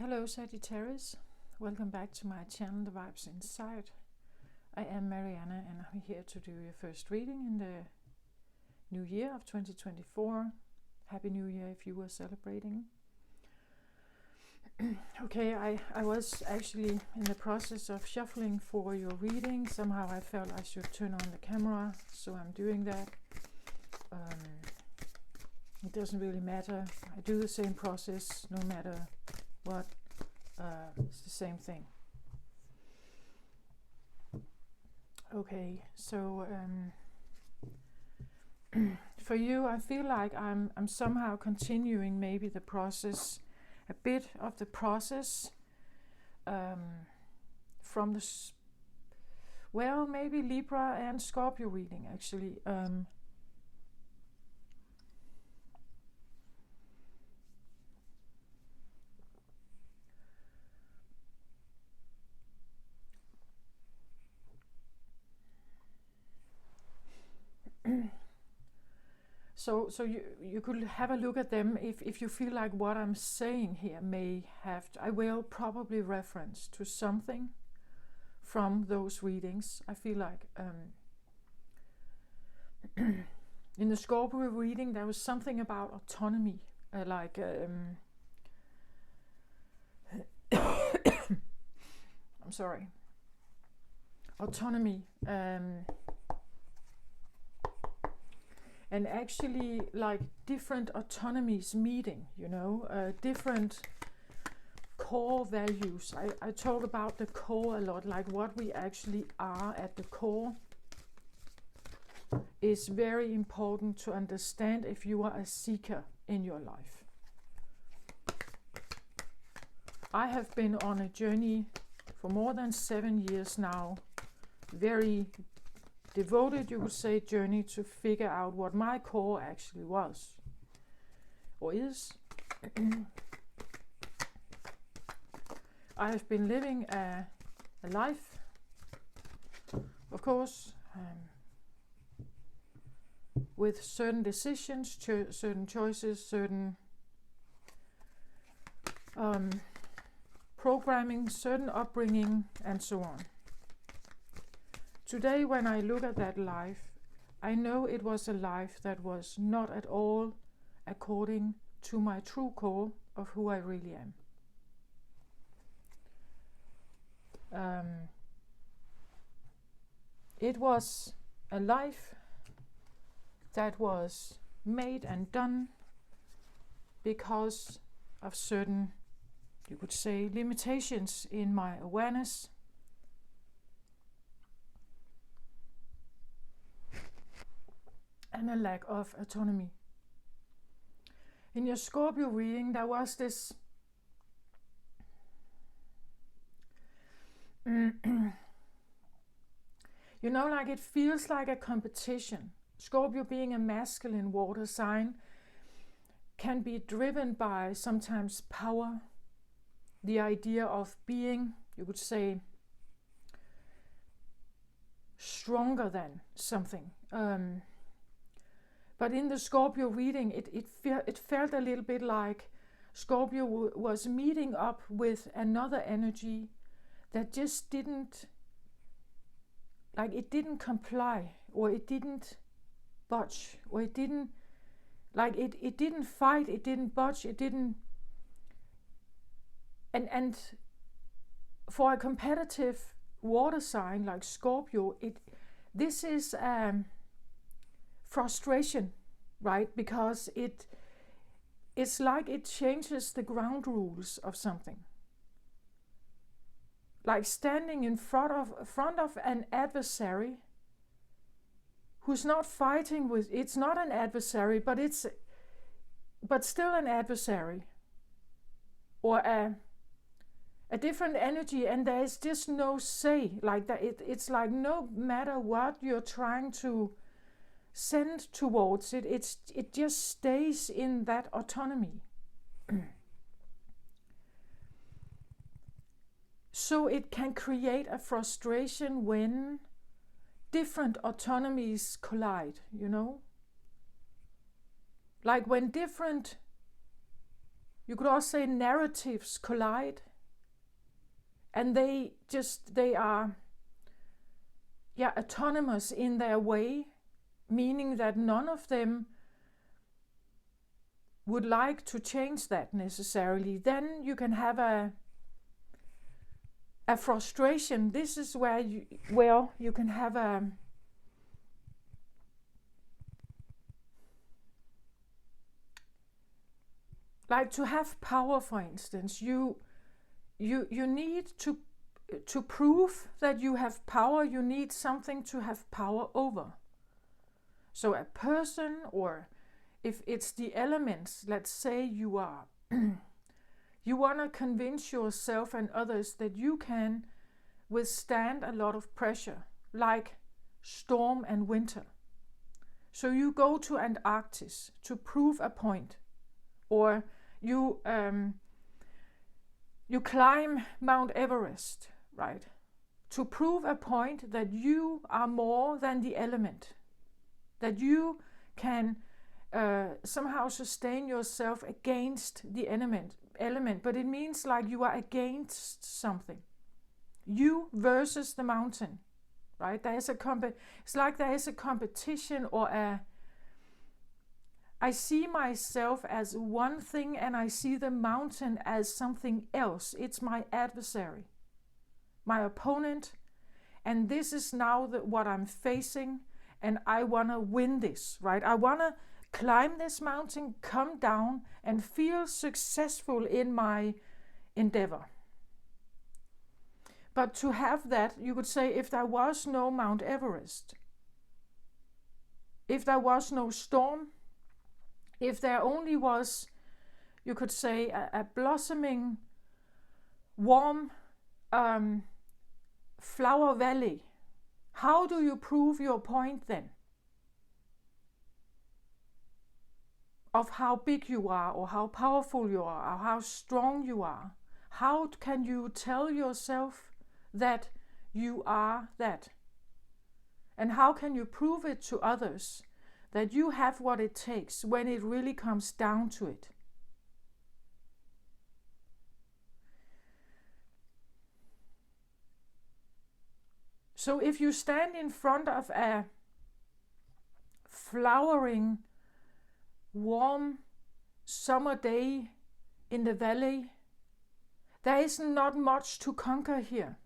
Hello Sagittarius, welcome back to my channel The Vibes Inside. I am Mariana and I'm here to do your first reading in the new year of 2024. Happy New Year if you were celebrating. Okay, I was actually in the process of shuffling for your reading. Somehow I felt I should turn on the camera, so I'm doing that. It doesn't really matter. I do the same process no matter what. It's the same thing. Okay, so for you, I feel like I'm somehow continuing maybe the process, a bit of the process from the maybe Libra and Scorpio reading actually. So you could have a look at them if you feel like what I'm saying here may have I will probably reference to something from those readings. I feel like in the Scorpio reading there was something about autonomy, I'm sorry, autonomy, and actually like different autonomies meeting, different core values. I talk about the core a lot, like what we actually are at the core is very important to understand if you are a seeker in your life. I have been on a journey for more than 7 years now, very devoted, you could say, journey to figure out what my core actually was or is. I have been living a life, of course, with certain decisions, certain choices, certain programming, certain upbringing, and so on. Today, when I look at that life, I know it was a life that was not at all according to my true core of who I really am. It was a life that was made and done because of certain, you could say, limitations in my awareness. And a lack of autonomy. In your Scorpio reading, there was this like it feels like a competition. Scorpio, being a masculine water sign, can be driven by sometimes power, the idea of being, you could say, stronger than something. But in the Scorpio reading, it felt a little bit like Scorpio was meeting up with another energy that just didn't comply, or it didn't budge, or it didn't fight, it didn't budge, it didn't. And for a competitive water sign like Scorpio, this is frustration, right? Because it's like it changes the ground rules of something. Like standing in front of an adversary who's not fighting with, it's not an adversary, but still an adversary, or a different energy, and there is just no say, like that. It's like no matter what you're trying to send towards it, it just stays in that autonomy. So it can create a frustration when different autonomies collide, Like when different You could also say narratives collide, and they are autonomous in their way, meaning that none of them would like to change that necessarily. Then you can have a frustration. This is where you can have a like to have power, for instance. You need to prove that you have power. You need something to have power over. So a person, or if it's the elements, let's say you are you want to convince yourself and others that you can withstand a lot of pressure, like storm and winter. So you go to Antarctica to prove a point, or you climb Mount Everest, right? To prove a point that you are more than the element, that you can somehow sustain yourself against the element. But it means like you are against something. You versus the mountain, right? It's like there is a competition, or I see myself as one thing and I see the mountain as something else. It's my adversary, my opponent, and this is now what I'm facing, and I want to win this, right? I want to climb this mountain, come down, and feel successful in my endeavor. But to have that, you could say, if there was no Mount Everest, if there was no storm, if there only was, you could say, a blossoming, warm flower valley, how do you prove your point then? Of how big you are, or how powerful you are, or how strong you are. How can you tell yourself that you are that? And how can you prove it to others that you have what it takes when it really comes down to it? So if you stand in front of a flowering, warm summer day in the valley, there is not much to conquer here.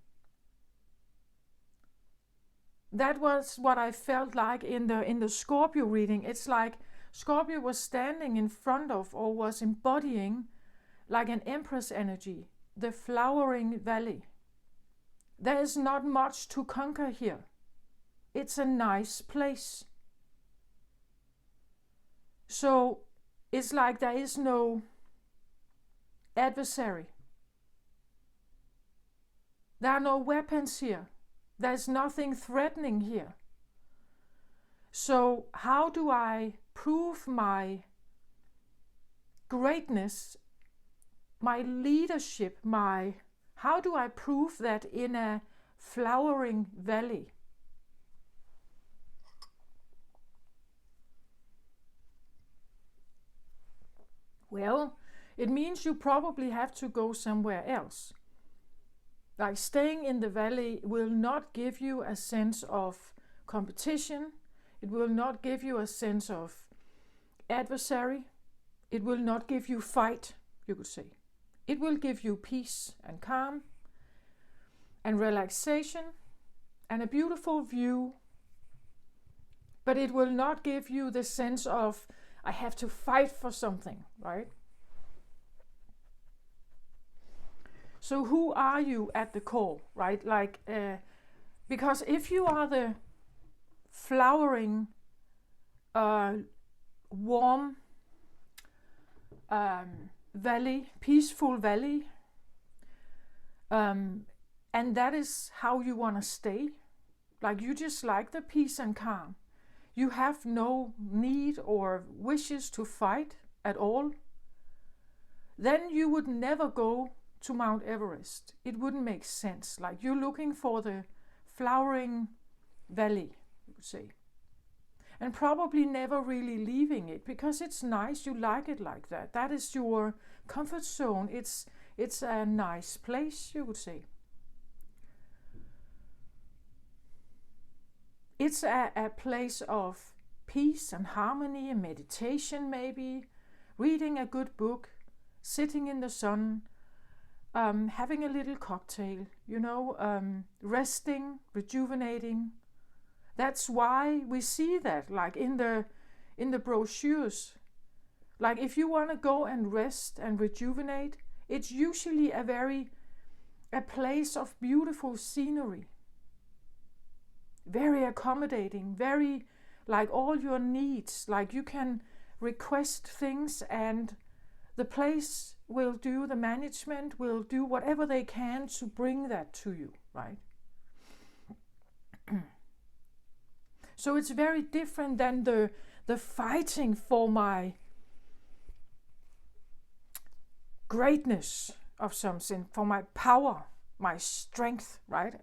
That was what I felt like in the Scorpio reading. It's like Scorpio was standing in front of, or was embodying, like an empress energy, the flowering valley. There is not much to conquer here. It's a nice place. So it's like there is no adversary. There are no weapons here. There's nothing threatening here. So how do I prove my greatness, my leadership, how do I prove that in a flowering valley? Well, it means you probably have to go somewhere else. Like staying in the valley will not give you a sense of competition. It will not give you a sense of adversary. It will not give you fight, you could say. It will give you peace and calm and relaxation and a beautiful view. But it will not give you the sense of, I have to fight for something, right? So who are you at the core, right? Like, because if you are the flowering, warm valley, peaceful valley, and that is how you want to stay, like you just like the peace and calm. You have no need or wishes to fight at all. Then you would never go to Mount Everest. It wouldn't make sense. Like you're looking for the flowering valley, you could say. and probably never really leaving it because it's nice, you like it like that. That is your comfort zone. It's a nice place, you would say. It's a place of peace and harmony and meditation, maybe reading a good book, sitting in the sun, having a little cocktail, resting, rejuvenating. That's why we see that, like in the brochures. Like if you want to go and rest and rejuvenate, it's usually a place of beautiful scenery. Very accommodating, very like all your needs. Like you can request things and the place will do, the management will do whatever they can to bring that to you, right? So it's very different than the fighting for my greatness of something, for my power, my strength, right?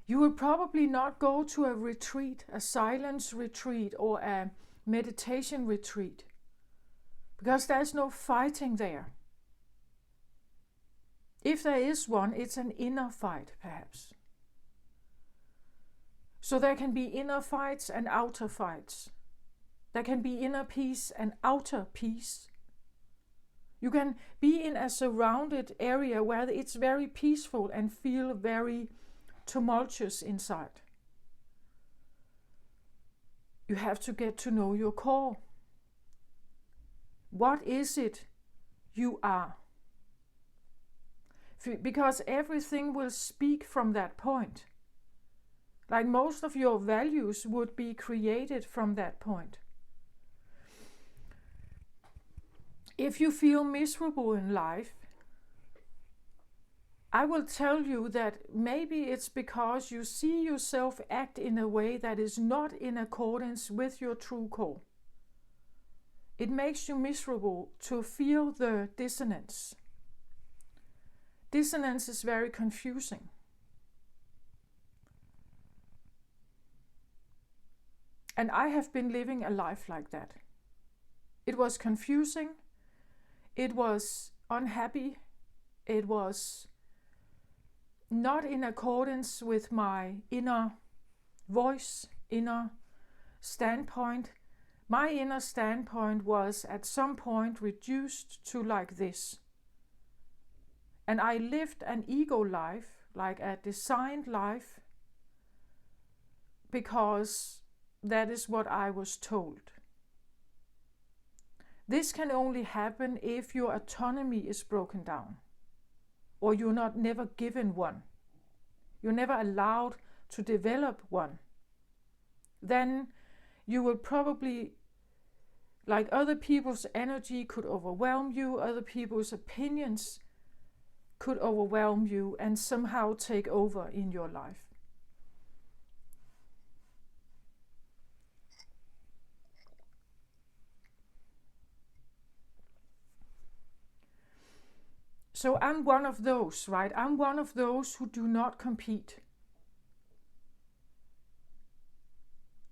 You will probably not go to a retreat, a silence retreat or a meditation retreat, because there's no fighting there. If there is one, it's an inner fight, perhaps. So there can be inner fights and outer fights. There can be inner peace and outer peace. You can be in a surrounded area where it's very peaceful and feel very tumultuous inside. You have to get to know your core. What is it you are? Because everything will speak from that point. Like most of your values would be created from that point. If you feel miserable in life, I will tell you that maybe it's because you see yourself act in a way that is not in accordance with your true core. It makes you miserable to feel the dissonance. Dissonance is very confusing. And I have been living a life like that. It was confusing. It was unhappy. It was not in accordance with my inner voice, inner standpoint. My inner standpoint was at some point reduced to like this. And I lived an ego life, like a designed life, because that is what I was told. This can only happen if your autonomy is broken down, or you're never given one. You're never allowed to develop one. Then you will probably, like other people's energy could overwhelm you, other people's opinions could overwhelm you and somehow take over in your life. So I'm one of those, right? I'm one of those who do not compete.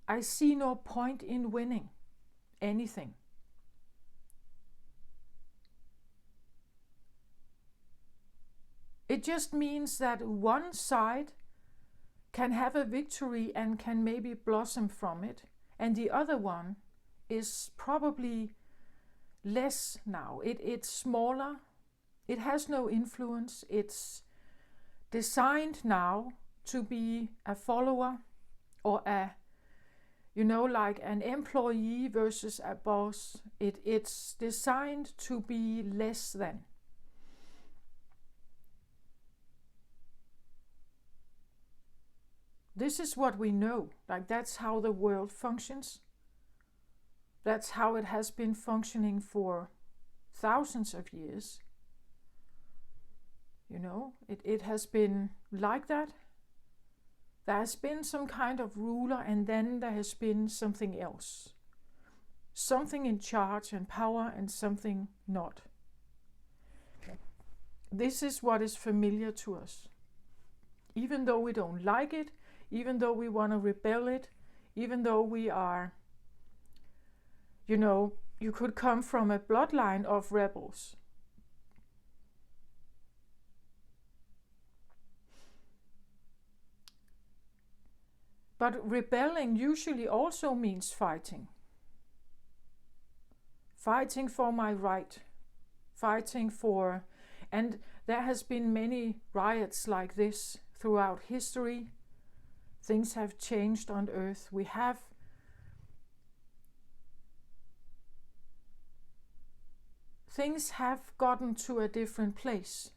I see no point in winning anything. It just means that one side can have a victory and can maybe blossom from it, and the other one is probably less now. It's smaller. It has no influence. It's designed now to be a follower or like an employee versus a boss. It's designed to be less than. This is what we know. Like that's how the world functions. That's how it has been functioning for thousands of years. It has been like that. There has been some kind of ruler, and then there has been something else. Something in charge and power and something not. This is what is familiar to us. even though we don't like it, even though we want to rebel it, even though we are, you could come from a bloodline of rebels. But rebelling usually also means fighting. Fighting for my right. Fighting for... And there has been many riots like this throughout history. Things have changed on earth. Things have gotten to a different place.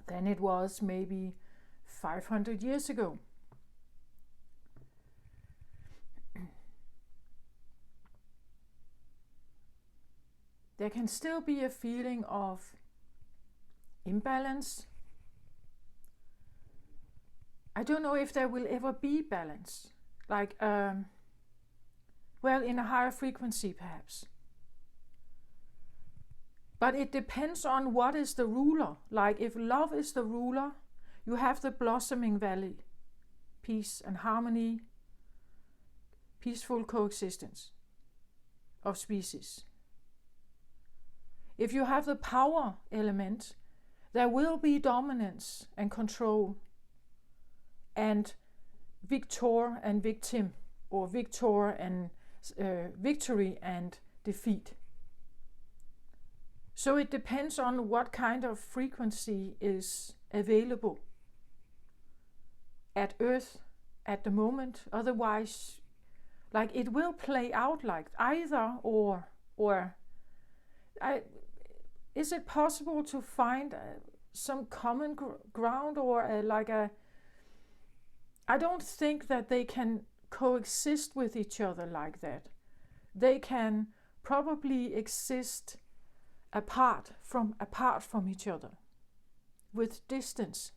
Than it was maybe 500 years ago. There can still be a feeling of imbalance. I don't know if there will ever be balance. Like, in a higher frequency perhaps. But it depends on what is the ruler. Like if love is the ruler, you have the blossoming valley, peace and harmony, peaceful coexistence of species. If you have the power element, there will be dominance and control and victor and victim, or victor and victory and defeat. So it depends on what kind of frequency is available at Earth at the moment. Otherwise, like it will play out like either or. Is it possible to find some common ground or I don't think that they can coexist with each other like that. They can probably exist apart from each other, with distance.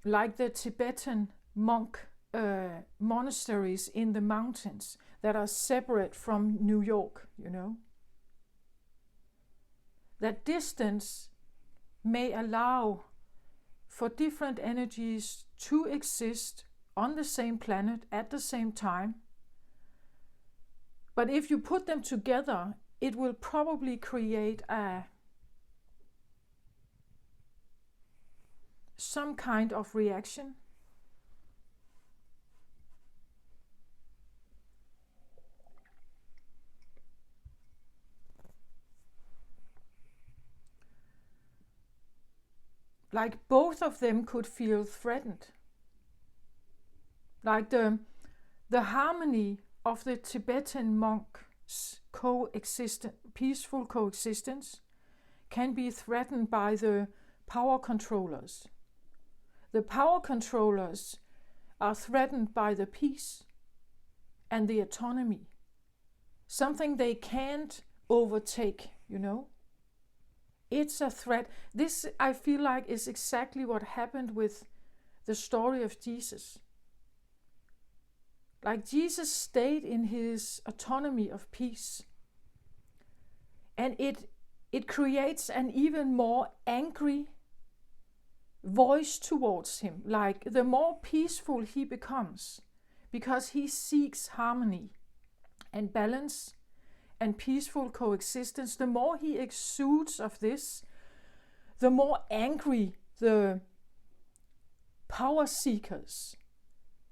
Like the Tibetan monk monasteries in the mountains that are separate from New York, That distance may allow for different energies to exist on the same planet at the same time. But if you put them together, it will probably create some kind of reaction. Like both of them could feel threatened. Like the harmony of the Tibetan monks' peaceful coexistence can be threatened by the power controllers. The power controllers are threatened by the peace and the autonomy, something they can't overtake, It's a threat. This, I feel like, is exactly what happened with the story of Jesus. Like Jesus stayed in his autonomy of peace. And it creates an even more angry voice towards him. Like the more peaceful he becomes, because he seeks harmony and balance and peaceful coexistence, the more he exudes of this, the more angry the power seekers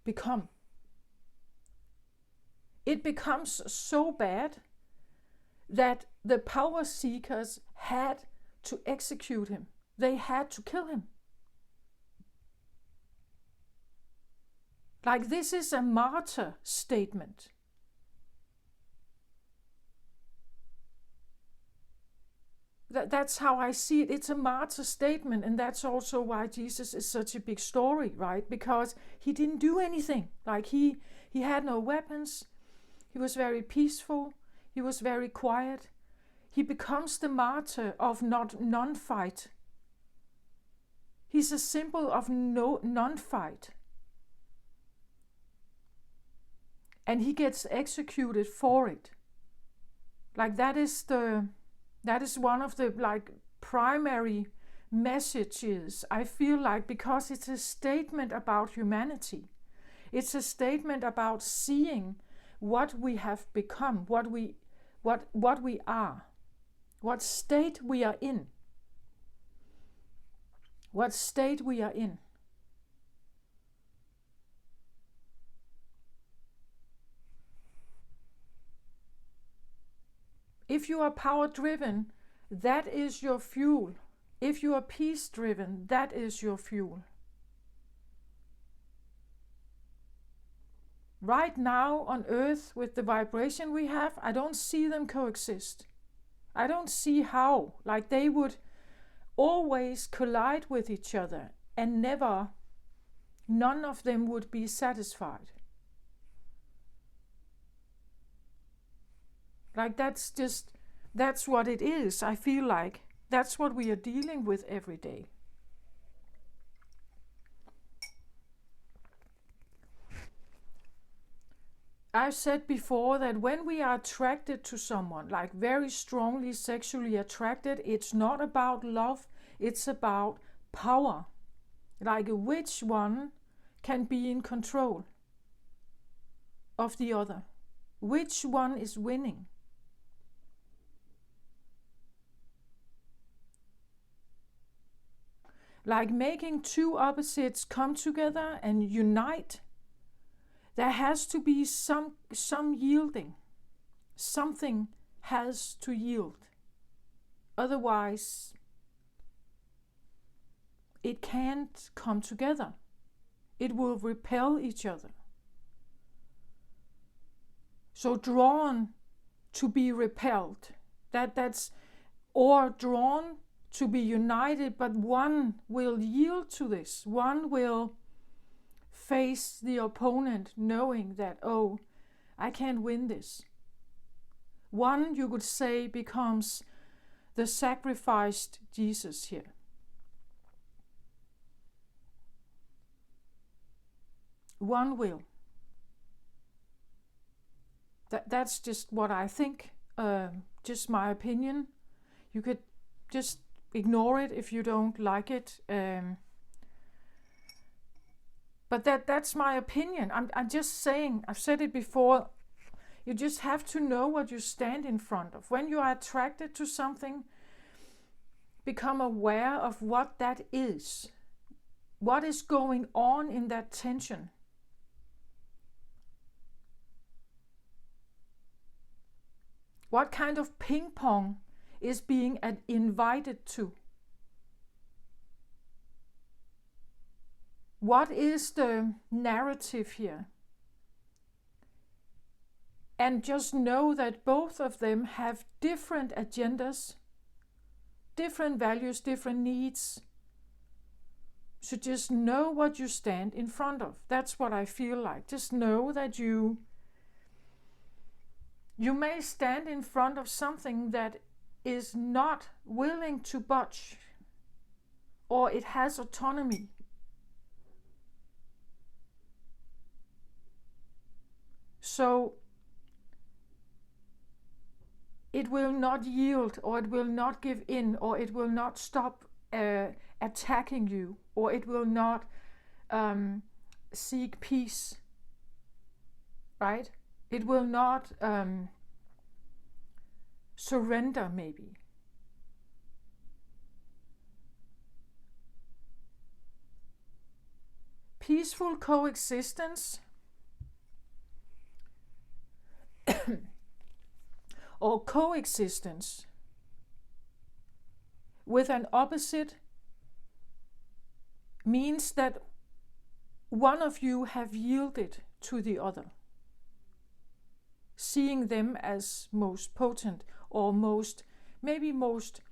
become. It becomes so bad that the power seekers had to execute him. They had to kill him. Like this is a martyr statement. That's how I see it. It's a martyr statement, and that's also why Jesus is such a big story, right? Because he didn't do anything. Like he had no weapons. He was very peaceful. He was very quiet. He becomes the martyr of non-fight. He's a symbol of non-fight. and he gets executed for it. Like that is one of the like primary messages, I feel like, because it's a statement about humanity. It's a statement about seeing what we have become, what we are, what state we are in. What state we are in. If you are power driven, that is your fuel. If you are peace driven, that is your fuel. Right now on earth, with the vibration we have, I don't see them coexist. I don't see how. Like they would always collide with each other and none of them would be satisfied. Like that's what it is. I feel like that's what we are dealing with every day. I've said before that when we are attracted to someone, like very strongly sexually attracted, it's not about love, it's about power. Like which one can be in control of the other? Which one is winning? Like making two opposites come together and unite, there has to be some yielding. Something has to yield. Otherwise, it can't come together. It will repel each other. So drawn to be repelled, that's or drawn to be united, but one will yield to this. One will face the opponent knowing that, oh, I can't win this. One, you could say, becomes the sacrificed Jesus here. One will. That's just what I think, just my opinion. You could just ignore it if you don't like it. But that's my opinion. I'm just saying, I've said it before, you just have to know what you stand in front of. When you are attracted to something, become aware of what that is. What is going on in that tension? What kind of ping pong is being invited to? What is the narrative here? And just know that both of them have different agendas, different values, different needs. So just know what you stand in front of. That's what I feel like. Just know that you may stand in front of something that is not willing to budge, or it has autonomy. So it will not yield, or it will not give in, or it will not stop attacking you, or it will not seek peace, right? It will not surrender, maybe. Peaceful coexistence or coexistence with an opposite means that one of you have yielded to the other, seeing them as most potent or maybe most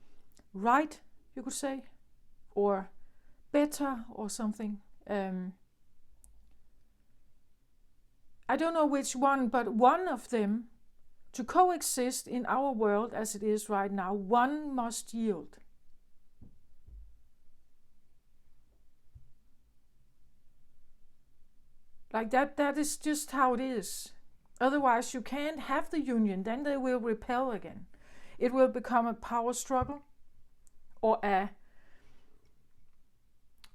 right, you could say, or better or something. I don't know which one, but one of them, to coexist in our world as it is right now, one must yield. Like that is just how it is. Otherwise, you can't have the union. Then they will repel again. It will become a power struggle, or a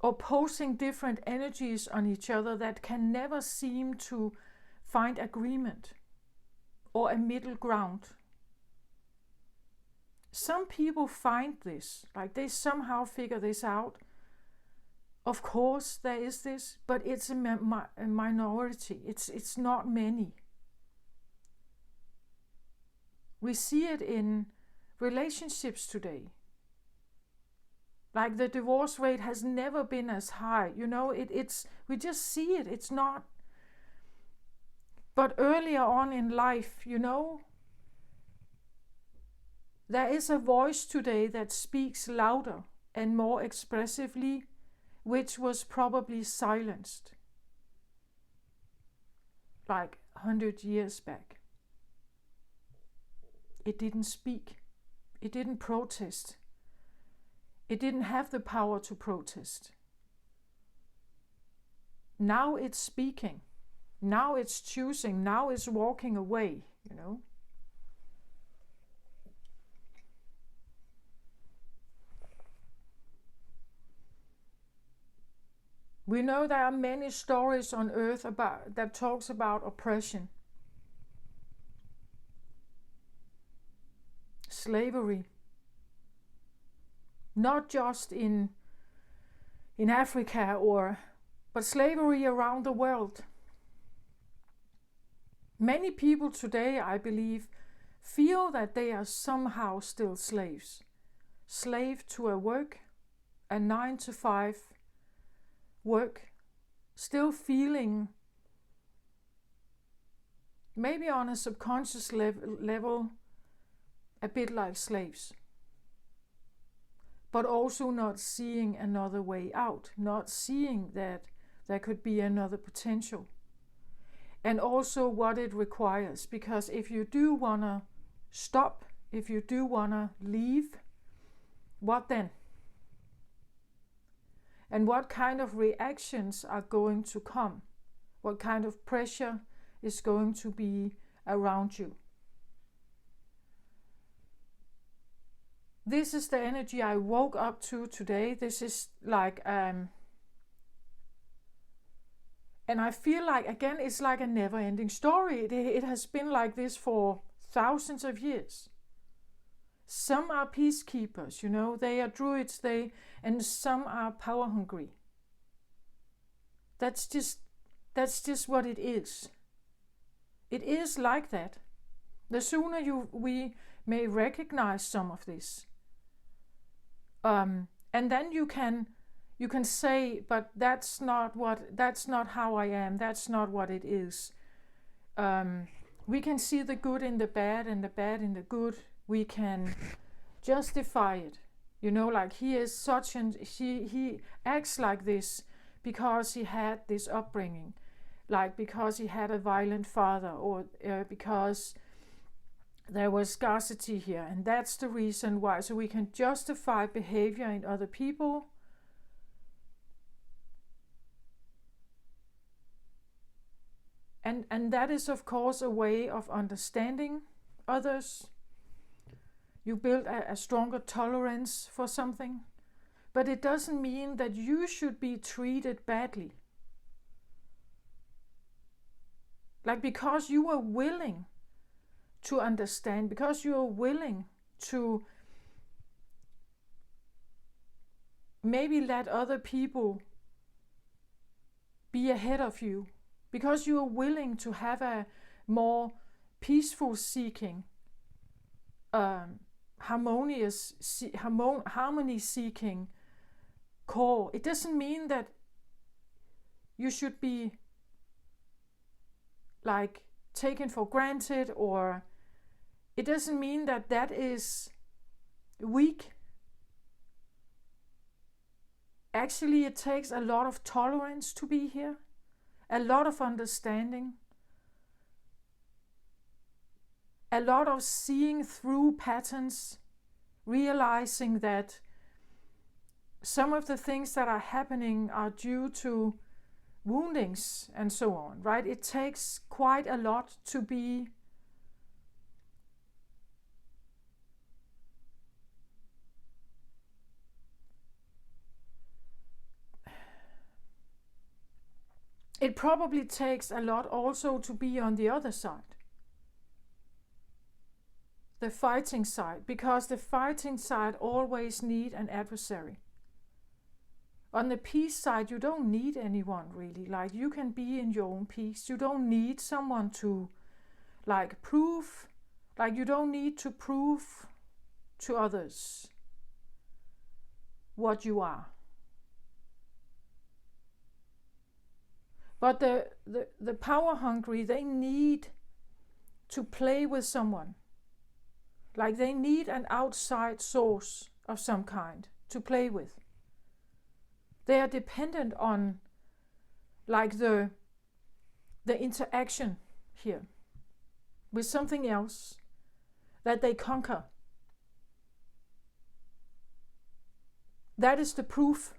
opposing different energies on each other that can never seem to find agreement or a middle ground. Some people find this, like they somehow figure this out. Of course there is this, but it's a minority. It's not many. We see it in relationships today. Like the divorce rate has never been as high. You know, we just see it. It's not. But earlier on in life, you know, there is a voice today that speaks louder and more expressively, which was probably silenced like 100 years back. It didn't speak. It didn't protest. It didn't have the power to protest. Now it's speaking. Now it's choosing. Now it's walking away, you know. We know there are many stories on earth that talks about oppression, slavery, not just in Africa but slavery around the world. Many people today, I believe, feel that they are somehow still slaves. Slave to a 9-to-5 work, still feeling, maybe on a subconscious level, a bit like slaves. But also not seeing another way out, not seeing that there could be another potential. And also what it requires, because if you do want to stop, if you do want to leave, what then? And what kind of reactions are going to come? What kind of pressure is going to be around you? This is the energy I woke up to today. This is like, and I feel like, again, it's like a never-ending story. It has been like this for thousands of years. Some are peacekeepers, you know, they are druids, and some are power hungry. That's just what it is. It is like that. The sooner we may recognize some of this, and then you can say, but that's not how I am. That's not what it is. We can see the good in the bad and the bad in the good. We can justify it, you know, like he is such and he acts like this because he had this upbringing, like because he had a violent father, or because there was scarcity here, and that's the reason why. So we can justify behavior in other people, and that is of course a way of understanding others. You build a stronger tolerance for something, but it doesn't mean that you should be treated badly. Like, because you are willing to understand, because you are willing to maybe let other people be ahead of you, because you are willing to have a more peaceful seeking, harmony seeking core. It doesn't mean that you should be like taken for granted, or it doesn't mean that is weak. Actually, it takes a lot of tolerance to be here, a lot of understanding, a lot of seeing through patterns, realizing that some of the things that are happening are due to woundings and so on, right? It takes quite a lot to be it probably takes a lot also to be on the other side, the fighting side, because the fighting side always need an adversary. On the peace side, you don't need anyone really. Like, you can be in your own peace. You don't need someone to like prove, like you don't need to prove to others what you are. But the power hungry, they need to play with someone. Like, they need an outside source of some kind to play with. They are dependent on like the interaction here with something else that they conquer. That is the proof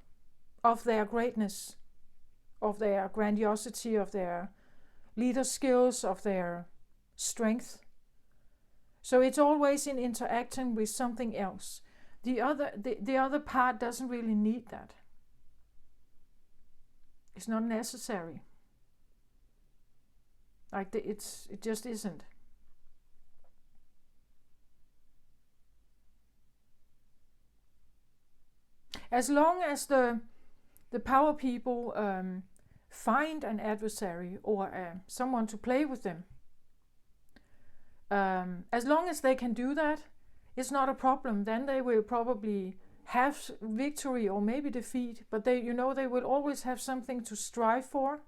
of their greatness, of their grandiosity, of their leader skills, of their strength. So it's always in interacting with something else. The other part doesn't really need that. It's not necessary. Like, it just isn't. As long as the power people find an adversary or someone to play with them, as long as they can do that, it's not a problem. Then they will probably have victory or maybe defeat, but they will always have something to strive for,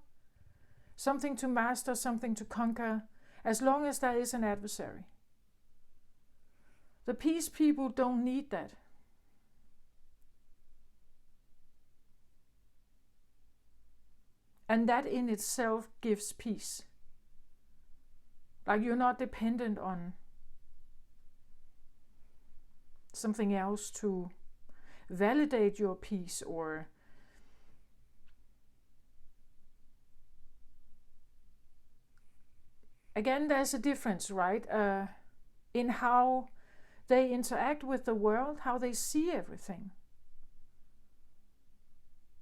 something to master, something to conquer, as long as there is an adversary. The peace people don't need that. And that in itself gives peace. Like, you're not dependent on something else to validate your peace, or again, there's a difference, right? In how they interact with the world, how they see everything.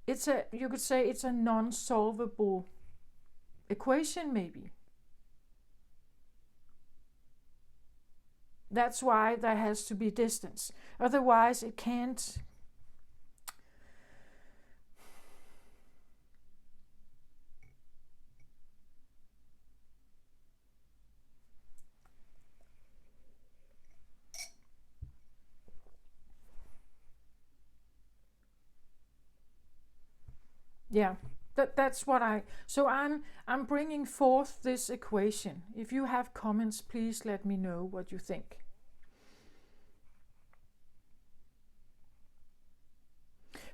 You could say it's a non-solvable equation, maybe. That's why there has to be distance. Otherwise, it can't. Yeah, that's what so I'm bringing forth this equation. If you have comments, please let me know what you think.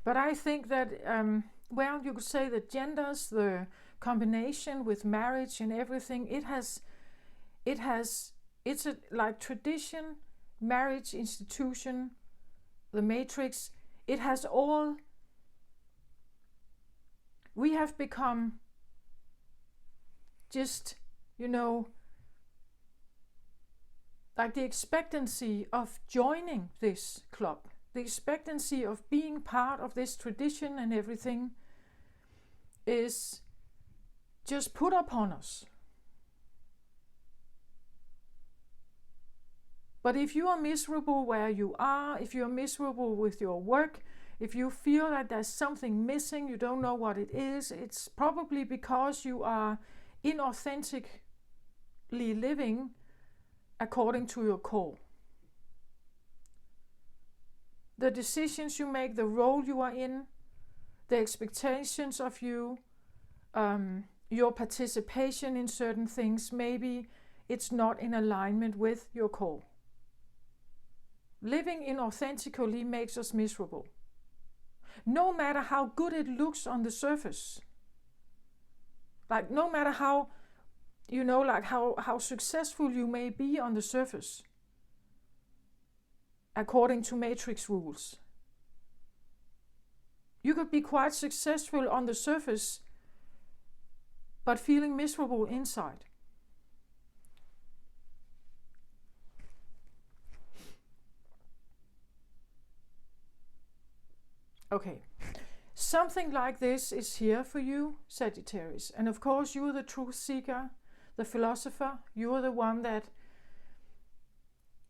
But I think that, you could say that genders, the combination with marriage and everything, it's a like tradition, marriage, institution, the matrix, it has all. We have become just, like the expectancy of joining this club, the expectancy of being part of this tradition and everything is just put upon us. But if you are miserable where you are, if you are miserable with your work, if you feel like there's something missing, you don't know what it is, it's probably because you are inauthentically living according to your core. The decisions you make, the role you are in, the expectations of you, your participation in certain things, maybe it's not in alignment with your core. Living inauthentically makes us miserable. No matter how good it looks on the surface. Like, no matter how, like how successful you may be on the surface, according to matrix rules. You could be quite successful on the surface but feeling miserable inside. Okay, something like this is here for you, Sagittarius. And of course, you are the truth seeker, the philosopher. You are the one that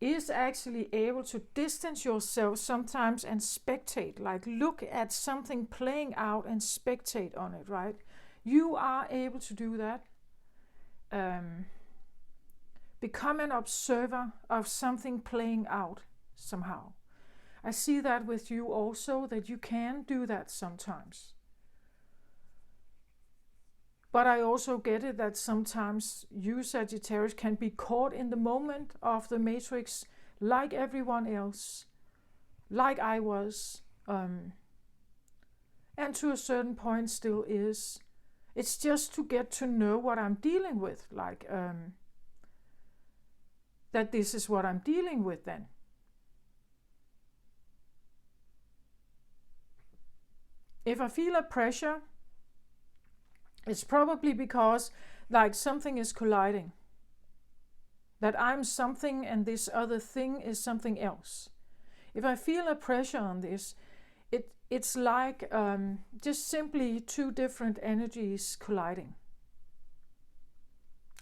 is actually able to distance yourself sometimes and spectate, like look at something playing out and spectate on it, right? You are able to do that. Become an observer of something playing out somehow. I see that with you also, that you can do that sometimes. But I also get it that sometimes you, Sagittarius, can be caught in the moment of the matrix like everyone else, like I was, and to a certain point still is. It's just to get to know what I'm dealing with, like that this is what I'm dealing with then. If I feel a pressure, it's probably because like something is colliding. That I'm something and this other thing is something else. If I feel a pressure on this, it's like just simply two different energies colliding.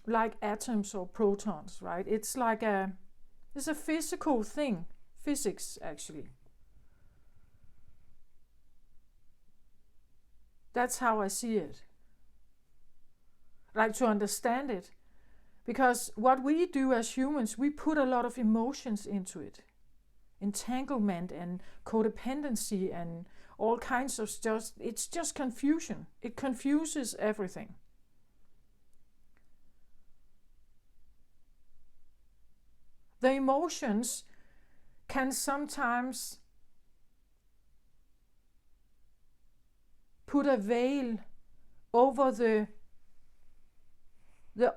Like atoms or protons, right? It's like it's a physical thing, physics actually. That's how I see it. Like to understand it. Because what we do as humans, we put a lot of emotions into it. Entanglement and codependency and all kinds of stuff. It's just confusion. It confuses everything. The emotions can sometimes put a veil over the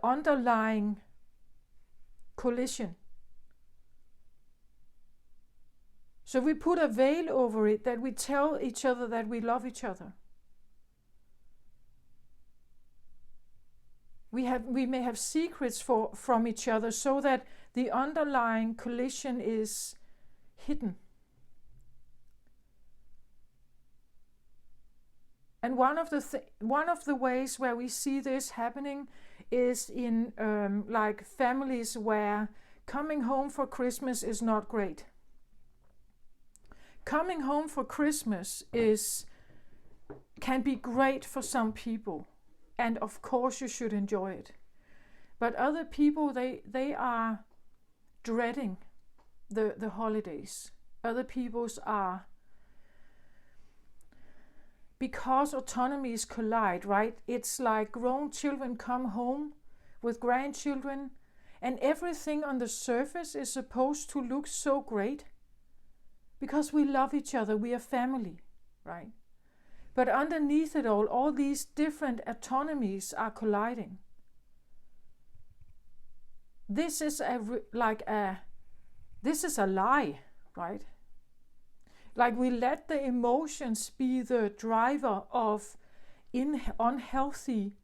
underlying collision. So we put a veil over it, that we tell each other that we love each other. We may have secrets from each other so that the underlying collision is hidden. And one of the ways where we see this happening is in like families where coming home for Christmas is not great. Coming home for Christmas can be great for some people, and of course you should enjoy it. But other people, they are dreading the holidays. Other people's are, because autonomies collide, right? It's like grown children come home with grandchildren and everything on the surface is supposed to look so great because we love each other, we are family, right? But underneath it all these different autonomies are colliding. This is a lie, right? Like we let the emotions be the driver of unhealthy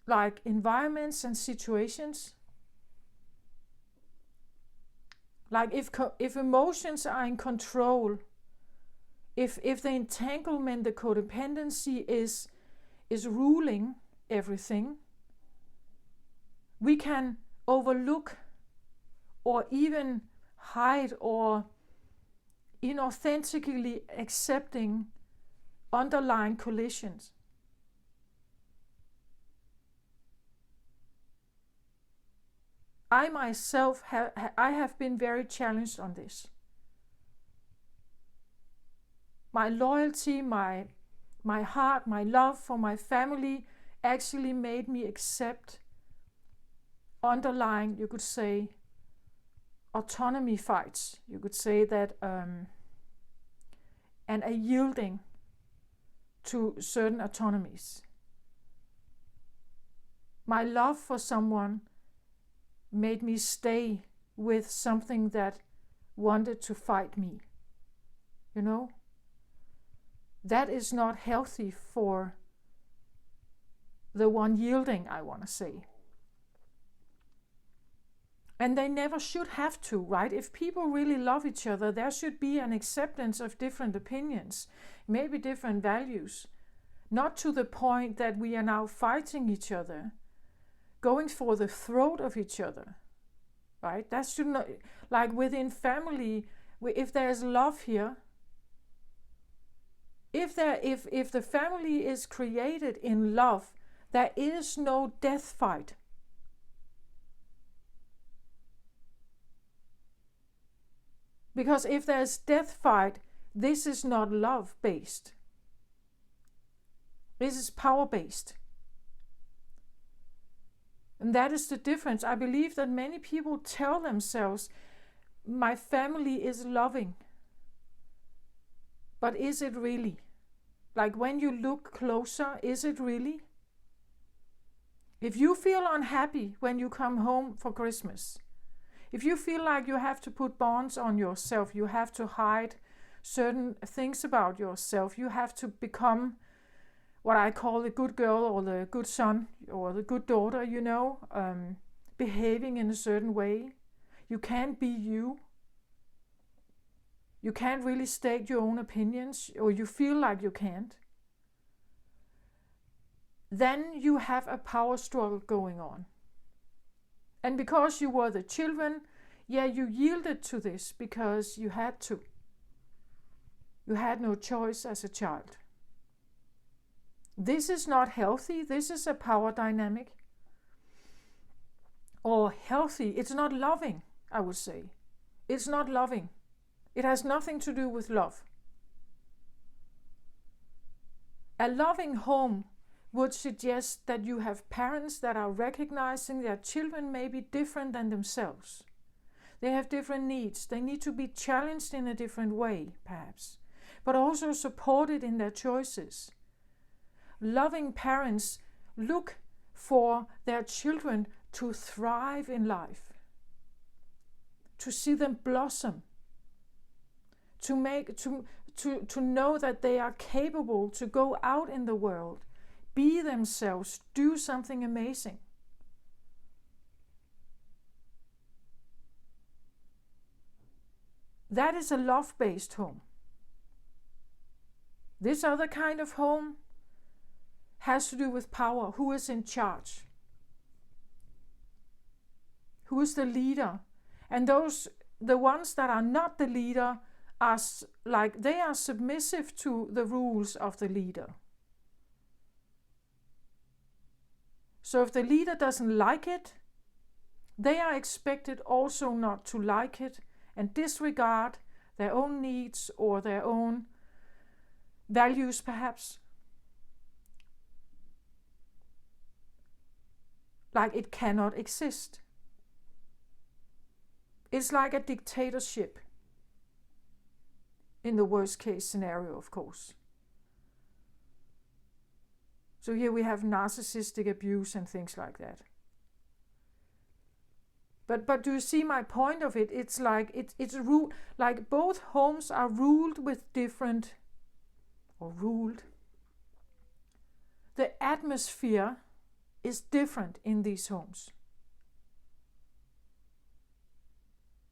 like environments and situations. Like if emotions are in control, if the entanglement, the codependency is ruling everything, we can overlook or even hide or inauthentically accepting underlying collisions. I myself have been very challenged on this. My loyalty, my heart, my love for my family actually made me accept underlying, you could say, autonomy fights. You could say that, and a yielding to certain autonomies. My love for someone made me stay with something that wanted to fight me. You know? That is not healthy for the one yielding, I want to say. And they never should have to, right? If people really love each other, there should be an acceptance of different opinions, maybe different values. Not to the point that we are now fighting each other, going for the throat of each other, right? That should not, like within family, if there's love here, if the family is created in love, there is no death fight. Because if there's death fight, this is not love-based. This is power-based. And that is the difference. I believe that many people tell themselves, my family is loving. But is it really? Like when you look closer, is it really? If you feel unhappy when you come home for Christmas, if you feel like you have to put bonds on yourself, you have to hide certain things about yourself, you have to become what I call the good girl or the good son or the good daughter, behaving in a certain way. You can't be you. You can't really state your own opinions, or you feel like you can't. Then you have a power struggle going on. And because you were the children, you yielded to this because you had to. You had no choice as a child. This is not healthy. This is a power dynamic. Or healthy. It's not loving, I would say. It's not loving. It has nothing to do with love. A loving home would suggest that you have parents that are recognizing their children may be different than themselves. They have different needs. They need to be challenged in a different way, perhaps, but also supported in their choices. Loving parents look for their children to thrive in life, to see them blossom, to know that they are capable to go out in the world, be themselves, do something amazing. That is a love-based home. This other kind of home has to do with power. Who is in charge? Who is the leader? And the ones that are not the leader they are submissive to the rules of the leader. So if the leader doesn't like it, they are expected also not to like it and disregard their own needs or their own values, perhaps. Like it cannot exist. It's like a dictatorship in the worst case scenario, of course. So here we have narcissistic abuse and things like that. But do you see my point of it? It's like it's ruled, like both homes are ruled with different, or ruled. The atmosphere is different in these homes.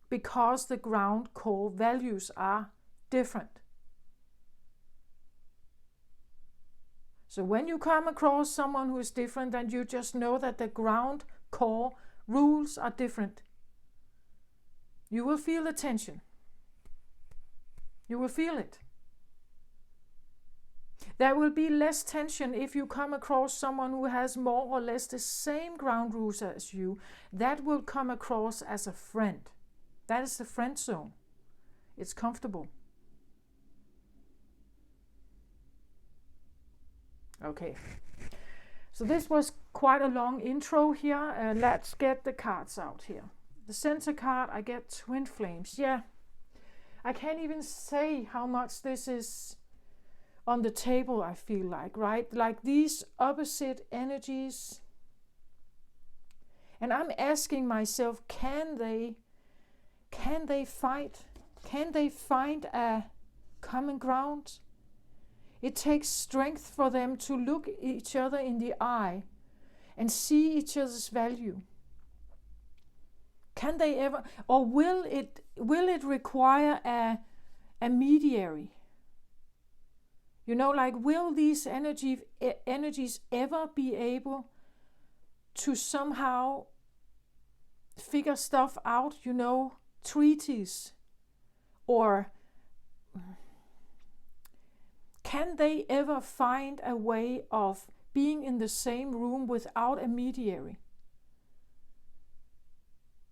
Because the ground core values are different. So when you come across someone who is different, and you just know that the ground core rules are different, you will feel the tension. You will feel it. There will be less tension if you come across someone who has more or less the same ground rules as you. That will come across as a friend. That is the friend zone. It's comfortable. Okay, so this was quite a long intro here. Let's get the cards out here. The center card, I get Twin Flames. Yeah, I can't even say how much this is on the table, I feel like, right? Like these opposite energies. And I'm asking myself, can they fight? Can they find a common ground? It takes strength for them to look each other in the eye and see each other's value. Can they ever, or will it require a mediary? You know, like, will these energies ever be able to somehow figure stuff out, you know, treaties? Or can they ever find a way of being in the same room without a mediary?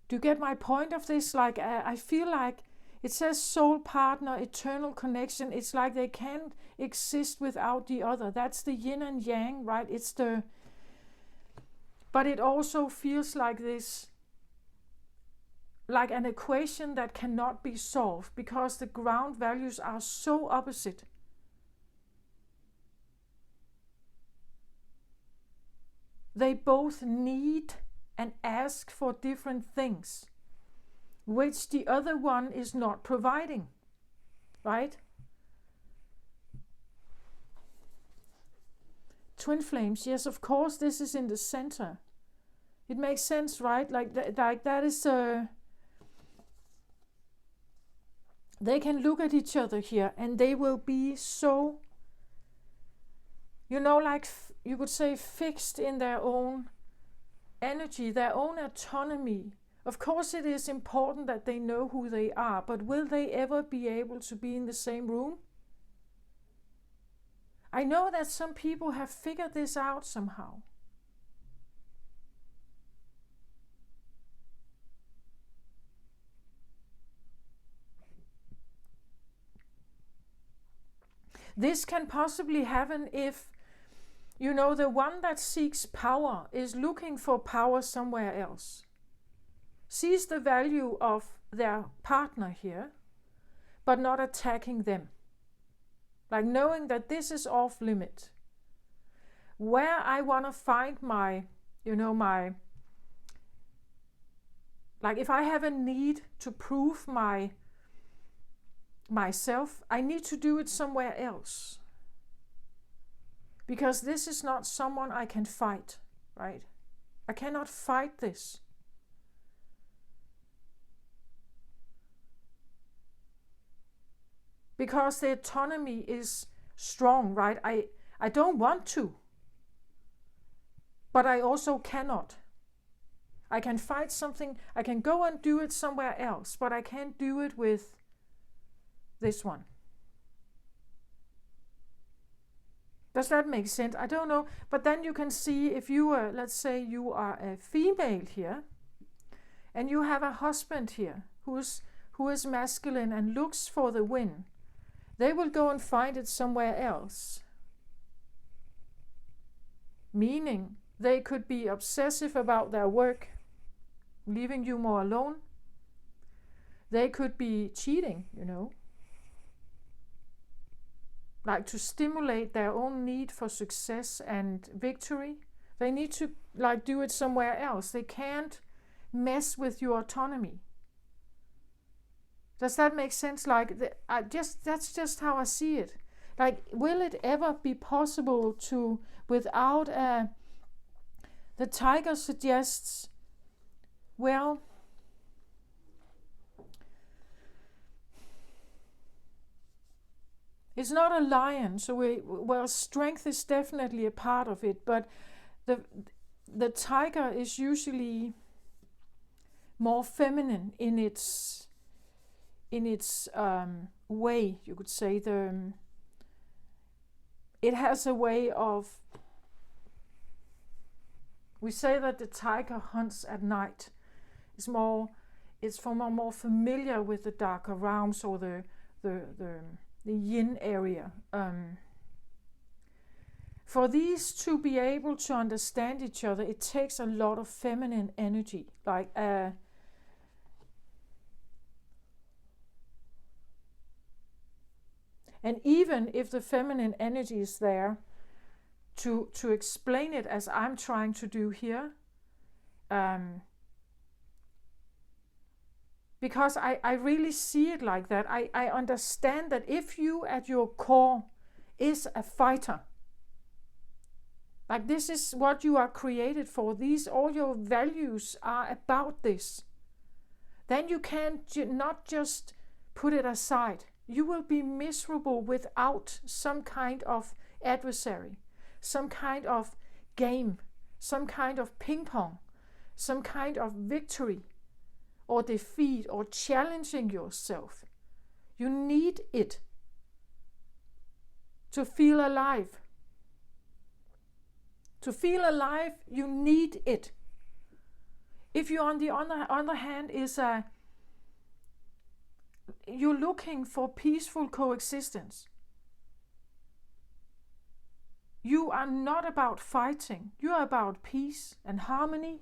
Do you get my point of this? Like, I feel like it says soul partner, eternal connection. It's like they can't exist without the other. That's the yin and yang, right? But it also feels like this, like an equation that cannot be solved because the ground values are so opposite. They both need and ask for different things, which the other one is not providing, right? Twin flames, yes, of course, this is in the center. It makes sense, right? Like that is they can look at each other here and they will be so, you know, like you could say fixed in their own energy, their own autonomy. Of course it is important that they know who they are, but will they ever be able to be in the same room? I know that some people have figured this out somehow. This can possibly happen if, you know, the one that seeks power is looking for power somewhere else, sees the value of their partner here, but not attacking them. Like knowing that this is off limit. Where I want to find my, you know, like if I have a need to prove myself, I need to do it somewhere else. Because this is not someone I can fight, right? I cannot fight this. Because the autonomy is strong, right? I don't want to, but I also cannot. I can fight something, I can go and do it somewhere else, but I can't do it with this one. Does that make sense? I don't know. But then you can see if you are, let's say you are a female here, and you have a husband here who is masculine and looks for the win. They will go and find it somewhere else. Meaning they could be obsessive about their work, leaving you more alone. They could be cheating, you know. Like to stimulate their own need for success and victory. They need to like do it somewhere else. They can't mess with your autonomy. Does that make sense? Like that's just how I see it. Like, will it ever be possible to, without the tiger suggests, well, it's not a lion, so strength is definitely a part of it, but the tiger is usually more feminine in its way, you could say. It has a way of, we say that the tiger hunts at night. It's more familiar with the darker realms or the yin area. For these to be able to understand each other, it takes a lot of feminine energy, like and even if the feminine energy is there to explain it as I'm trying to do here, because I really see it like that. I understand that if you at your core, is a fighter. Like this is what you are created for. All your values are about this. Then you can not just put it aside. You will be miserable without some kind of adversary, some kind of game, some kind of ping pong, some kind of victory or defeat or challenging yourself. You need it to feel alive. To feel alive, you need it. If you, on the other hand, you're looking for peaceful coexistence, you are not about fighting. You are about peace and harmony,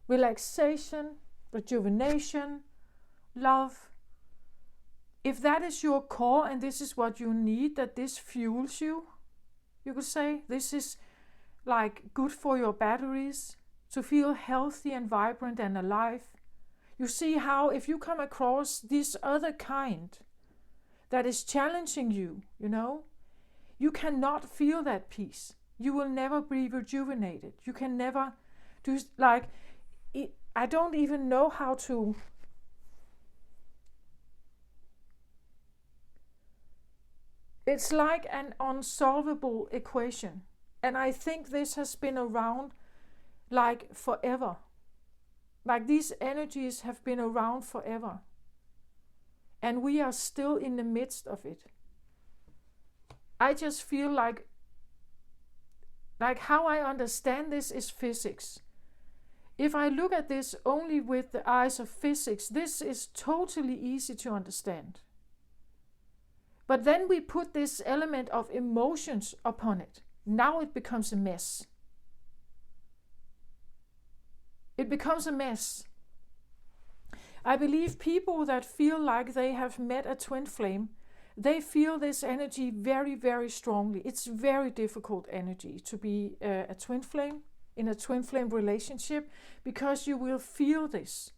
relaxation, rejuvenation, love. If that is your core and this is what you need, that this fuels you, you could say, this is like good for your batteries, to feel healthy and vibrant and alive. You see how if you come across this other kind that is challenging you, you cannot feel that peace. You will never be rejuvenated. You can never do, I don't even know how to. It's like an unsolvable equation. And I think this has been around like forever. Like these energies have been around forever. And we are still in the midst of it. I just feel like how I understand this is physics. If I look at this only with the eyes of physics, this is totally easy to understand. But then we put this element of emotions upon it. Now it becomes a mess. It becomes a mess. I believe people that feel like they have met a twin flame, they feel this energy very, very strongly. It's very difficult energy to be a twin flame, in a twin flame relationship, because you will feel this.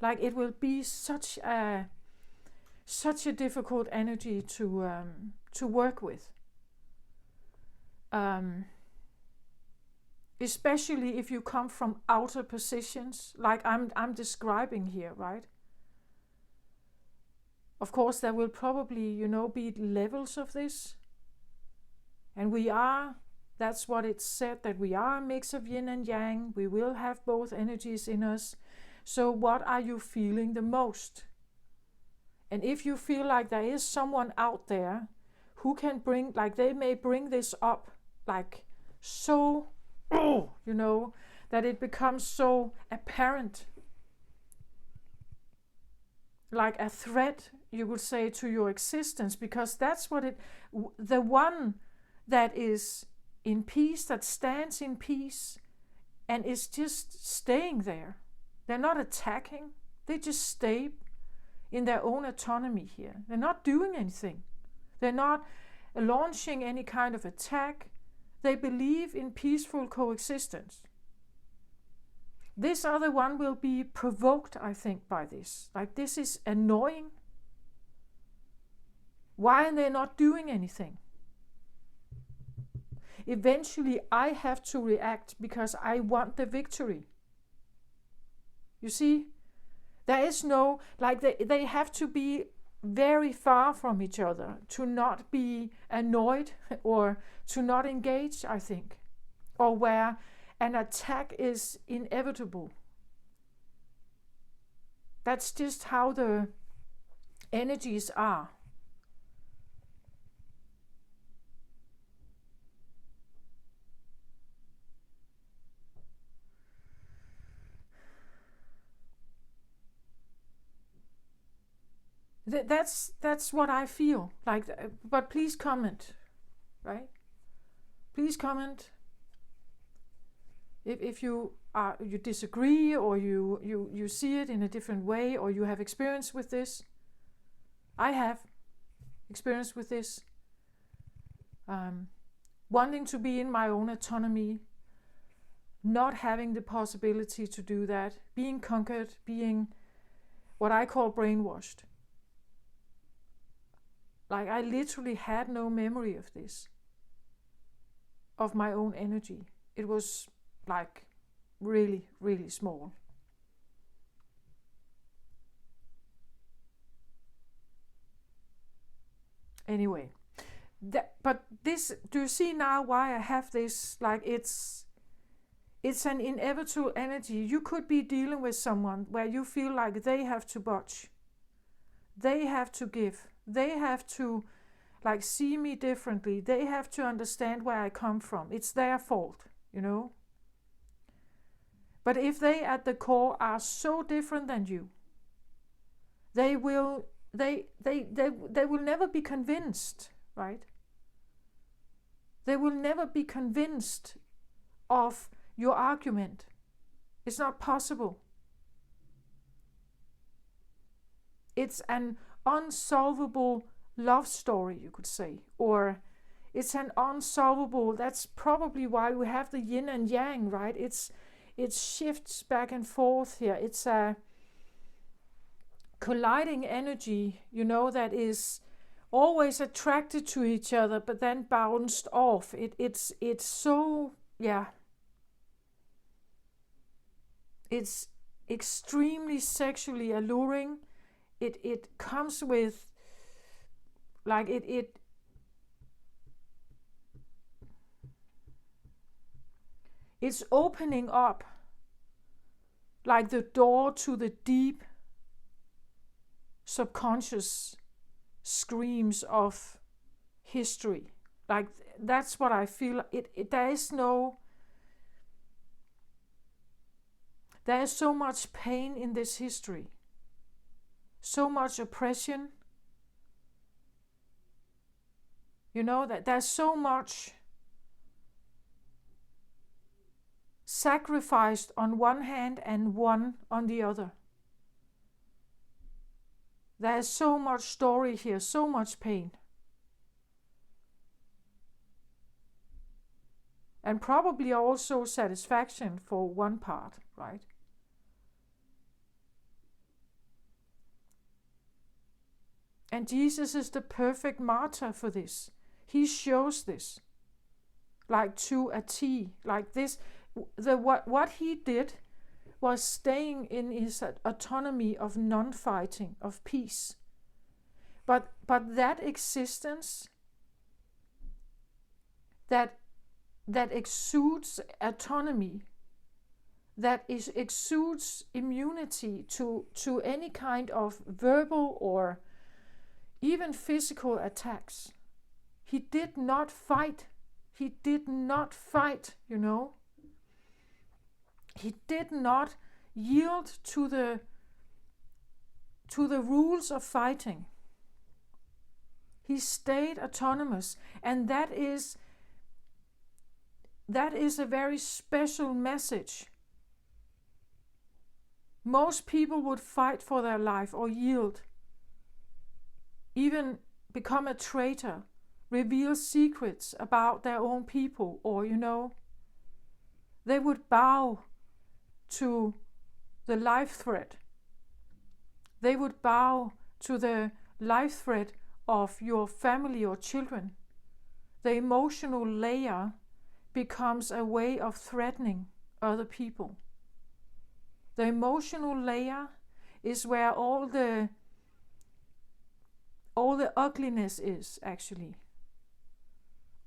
Like it will be such a difficult energy to work with. Especially if you come from outer positions, like I'm describing here, right? Of course, there will probably, be levels of this. And that's what it's said, that we are a mix of yin and yang. We will have both energies in us. So what are you feeling the most? And if you feel like there is someone out there who can bring, like they may bring this up, like so, that it becomes so apparent, like a threat, you would say, to your existence, because that's what the one that is in peace, that stands in peace and is just staying there. They're not attacking, they just stay in their own autonomy here. They're not doing anything. They're not launching any kind of attack. They believe in peaceful coexistence. This other one will be provoked, I think, by this. Like, this is annoying. Why are they not doing anything? Eventually, I have to react because I want the victory. You see? There is no, like they have to be very far from each other to not be annoyed or to not engage, I think. Or where an attack is inevitable. That's just how the energies are. That's what I feel like. But please comment, right? Please comment if you disagree, or you see it in a different way, or you have experience with this. I have experience with this. Wanting to be in my own autonomy, not having the possibility to do that, being conquered, being what I call brainwashed. Like I literally had no memory of this, of my own energy. It was like really, really small. Anyway, but this, do you see now why I have this? Like it's an inevitable energy. You could be dealing with someone where you feel like they have to budge, they have to give, they have to like see me differently, they have to understand where I come from. It's their fault, you know. But if they at the core are so different than you, they will never be convinced, right? They will never be convinced of your argument. It's not possible. It's an unsolvable love story, you could say, or it's an unsolvable, that's probably why we have the yin and yang, right? It shifts back and forth here. It's a colliding energy, you know, that is always attracted to each other but then bounced off. It's so, yeah, it's extremely sexually alluring. It comes with like it's opening up like the door to the deep subconscious screams of history. Like that's what I feel. There is so much pain in this history, so much oppression, you know, that there's so much sacrificed on one hand and one on the other. There's so much story here, so much pain. And probably also satisfaction for one part, right? And Jesus is the perfect martyr for this. He shows this, like to a T, like this. What he did was staying in his autonomy of non-fighting, of peace. But that existence, that exudes autonomy, that exudes immunity to any kind of verbal or even physical attacks. He did not fight. He did not fight, you know. He did not yield to the rules of fighting. He stayed autonomous, and that is a very special message. Most people would fight for their life or yield, even become a traitor, reveal secrets about their own people, or, you know, they would bow to the life threat. They would bow to the life threat of your family or children. The emotional layer becomes a way of threatening other people. The emotional layer is where all the ugliness is, actually.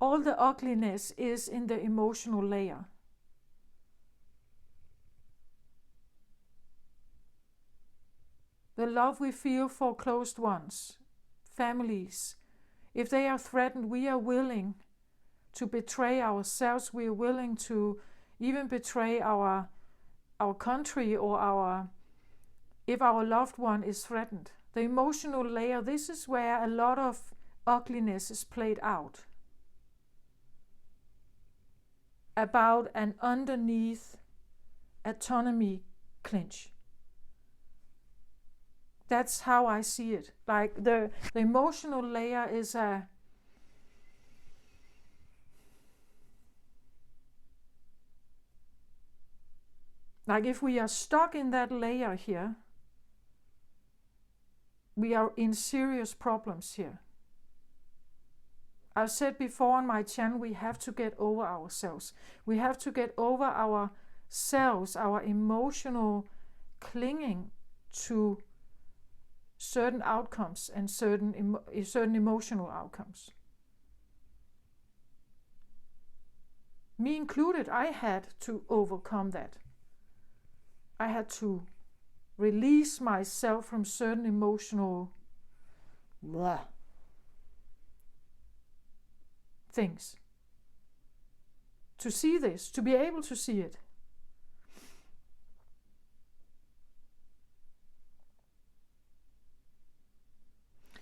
All the ugliness is in the emotional layer. The love we feel for closed ones, families, if they are threatened, we are willing to betray ourselves. We are willing to even betray our country or if our loved one is threatened. The emotional layer, this is where a lot of ugliness is played out. About an underneath autonomy clinch. That's how I see it. Like the emotional layer is a like if we are stuck in that layer here, we are in serious problems here. I've said before on my channel, we have to get over ourselves. We have to get over ourselves, our emotional clinging to certain outcomes and certain emotional outcomes. Me included, I had to overcome that. I had to release myself from certain emotional things. To see this, to be able to see it.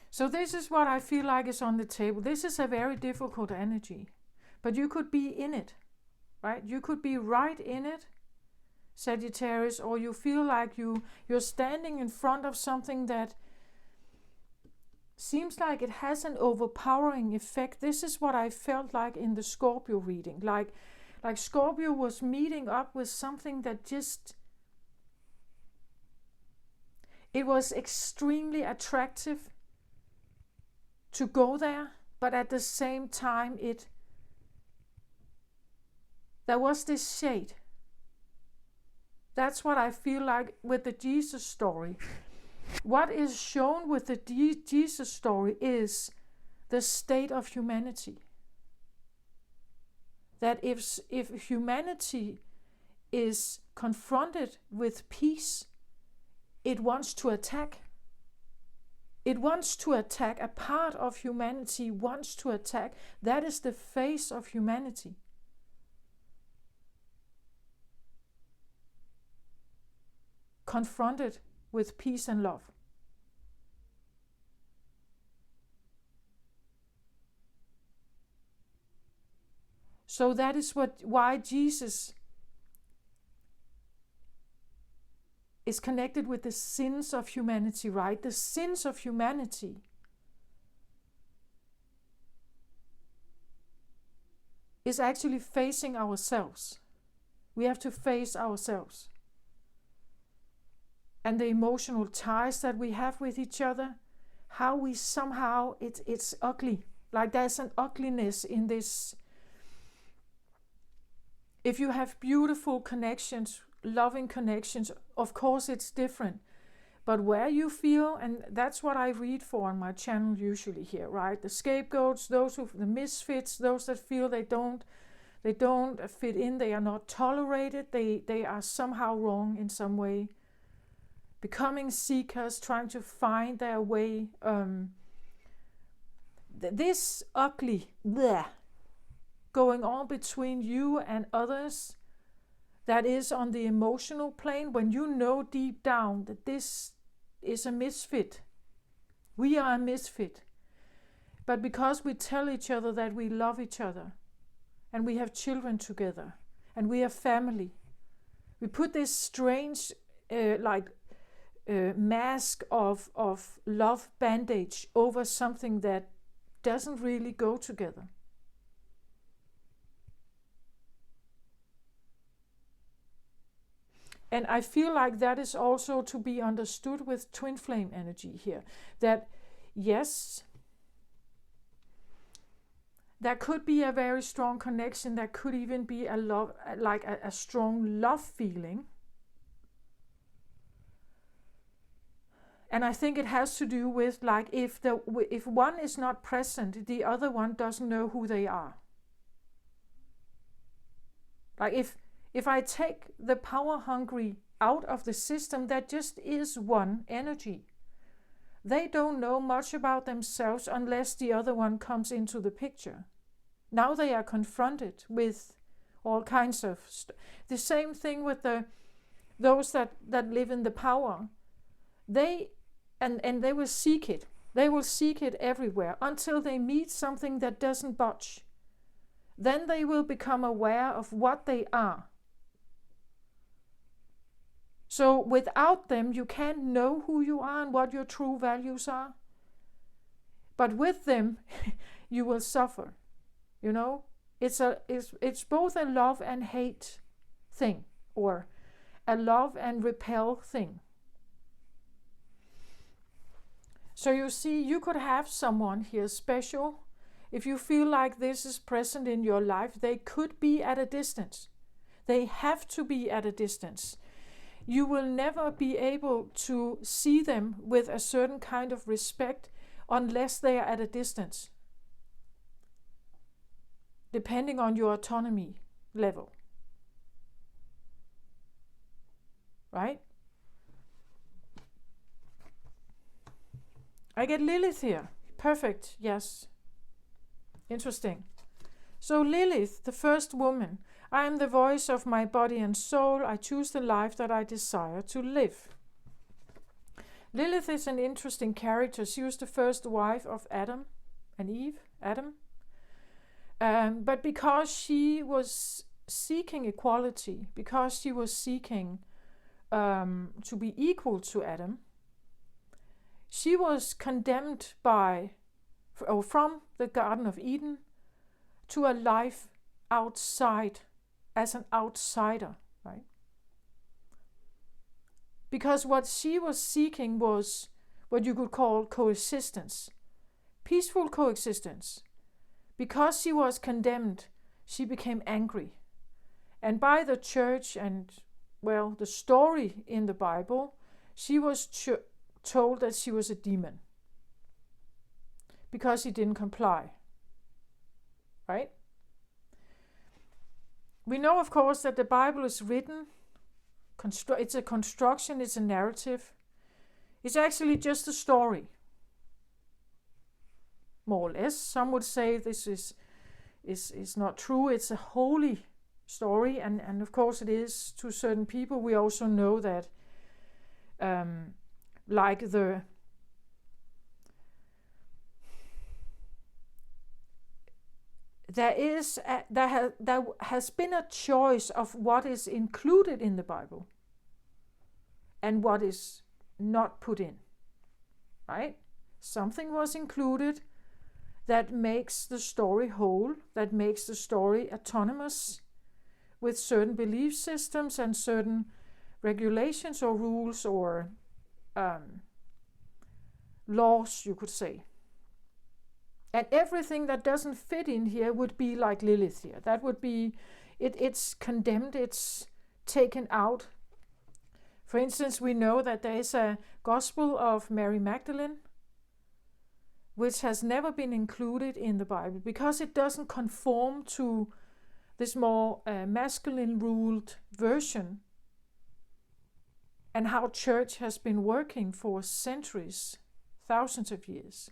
So this is what I feel like is on the table. This is a very difficult energy, but you could be in it, right? You could be right in it, Sagittarius, or you feel like you're standing in front of something that seems like it has an overpowering effect. This is what I felt like in the Scorpio reading. Like Scorpio was meeting up with something that just, it was extremely attractive to go there, but at the same time there was this shade. That's what I feel like with the Jesus story. What is shown with the Jesus story is the state of humanity. That if humanity is confronted with peace, it wants to attack. It wants to attack. A part of humanity wants to attack. That is the face of humanity. Confronted with peace and love. So that is why Jesus is connected with the sins of humanity, right? The sins of humanity is actually facing ourselves. We have to face ourselves. And the emotional ties that we have with each other, how we somehow, it's ugly. Like there's an ugliness in this. If you have beautiful connections, loving connections, of course it's different. But where you feel, and that's what I read for on my channel usually here, right? The scapegoats, the misfits, those that feel they don't fit in, they are not tolerated, they are somehow wrong in some way. Becoming seekers, trying to find their way. This ugly going on between you and others, that is on the emotional plane, when you know deep down that this is a misfit. We are a misfit. But because we tell each other that we love each other, and we have children together, and we are family, we put this strange mask of love bandage over something that doesn't really go together. And I feel like that is also to be understood with twin flame energy here. That yes, there could be a very strong connection. There could even be a love, like a strong love feeling. And I think it has to do with like if one is not present, the other one doesn't know who they are. Like if I take the power hungry out of the system, that just is one energy. They don't know much about themselves unless the other one comes into the picture. Now they are confronted with all kinds of the same thing with those that live in the power. They will seek it. They will seek it everywhere until they meet something that doesn't budge. Then they will become aware of what they are. So without them, you can't know who you are and what your true values are. But with them, you will suffer. You know, it's both a love and hate thing, or a love and repel thing. So you see, you could have someone here special. if you feel like this is present in your life, they could be at a distance. They have to be at a distance. You will never be able to see them with a certain kind of respect unless they are at a distance, depending on your autonomy level. Right? I get Lilith here. Perfect, yes. Interesting. So Lilith, the first woman, I am the voice of my body and soul. I choose the life that I desire to live. Lilith is an interesting character. She was the first wife of Adam and Eve, Adam. But because she was seeking equality, because she was seeking to be equal to Adam, she was condemned from the Garden of Eden to a life outside, as an outsider, right? Because what she was seeking was what you could call coexistence, peaceful coexistence. Because she was condemned, she became angry. And by the church and, well, the story in the Bible, she was told that she was a demon because she didn't comply. Right? We know, of course, that the Bible is written. It's a construction, it's a narrative. It's actually just a story, more or less. Some would say this is not true. It's a holy story, and of course it is to certain people. We also know that there has been a choice of what is included in the Bible and what is not put in, right? Something was included that makes the story whole, that makes the story autonomous with certain belief systems and certain regulations or rules or laws, you could say. And everything that doesn't fit in here would be like Lilith here. That would be, it's condemned, it's taken out. For instance, we know that there is a Gospel of Mary Magdalene, which has never been included in the Bible because it doesn't conform to this more masculine-ruled version and how church has been working for centuries, thousands of years.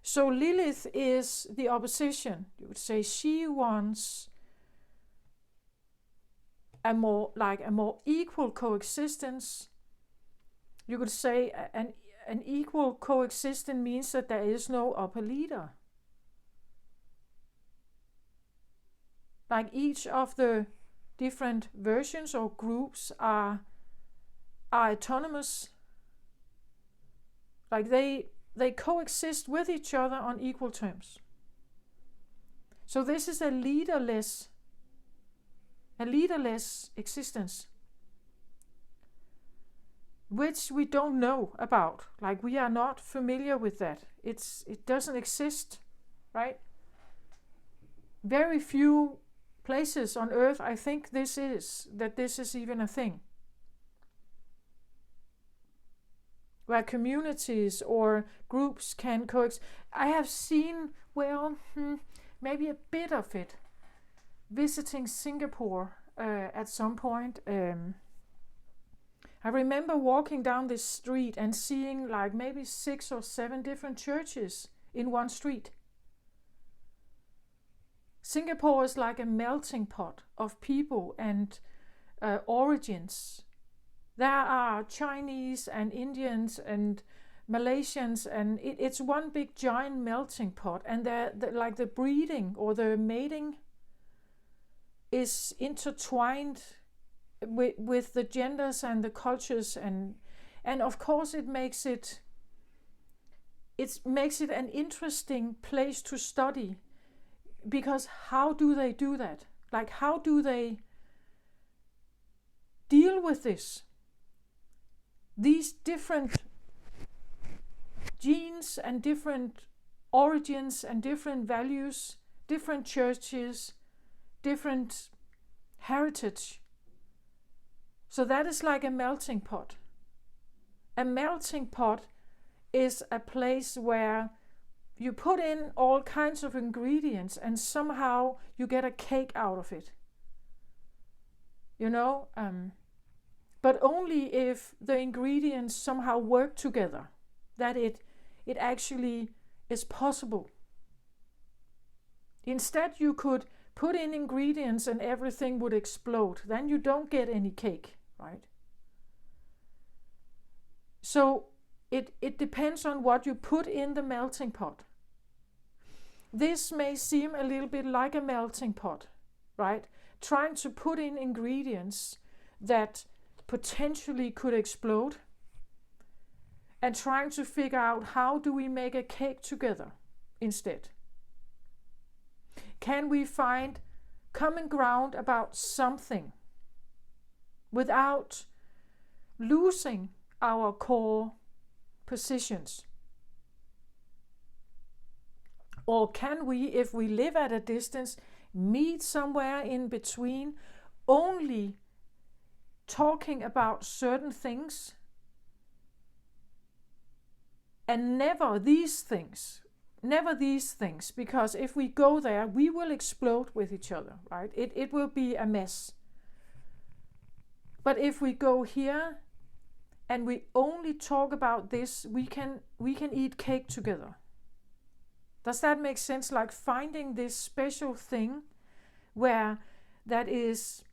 So Lilith is the opposition. You would say she wants a more equal coexistence. You could say an equal coexistence means that there is no upper leader. Like each of the different versions or groups are autonomous. Like they coexist with each other on equal terms. So this is a leaderless existence, which we don't know about. Like we are not familiar with that. It doesn't exist, right? Very few places on earth, I think this is even a thing. Where communities or groups can coexist. I have seen, maybe a bit of it, visiting Singapore at some point. I remember walking down this street and seeing like maybe 6 or 7 different churches in one street. Singapore is like a melting pot of people and origins. There are Chinese and Indians and Malaysians, and it's one big giant melting pot. And like the breeding or the mating is intertwined with the genders and the cultures, and of course it makes it an interesting place to study. Because how do they do that? Like how do they deal with this? These different genes and different origins and different values, different churches, different heritage. So that is like a melting pot. A melting pot is a place where you put in all kinds of ingredients and somehow you get a cake out of it. You know, but only if the ingredients somehow work together, that it actually is possible. Instead, you could put in ingredients and everything would explode. Then you don't get any cake, right? So it depends on what you put in the melting pot. This may seem a little bit like a melting pot, right? Trying to put in ingredients that potentially could explode and trying to figure out how do we make a cake together instead. Can we find common ground about something without losing our core positions? Or can we, if we live at a distance, meet somewhere in between, only talking about certain things and never these things? Never these things, because if we go there, we will explode with each other, right? It will be a mess. But if we go here and we only talk about this, we can eat cake together. Does that make sense? Like finding this special thing where that is,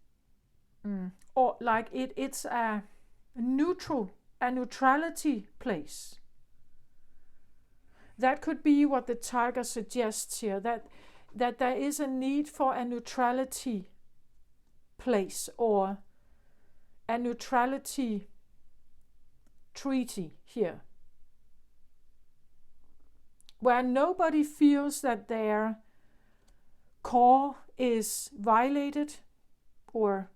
or like it's a neutrality place. That could be what the tiger suggests here, that there is a need for a neutrality place or a neutrality treaty here, where nobody feels that their core is violated or,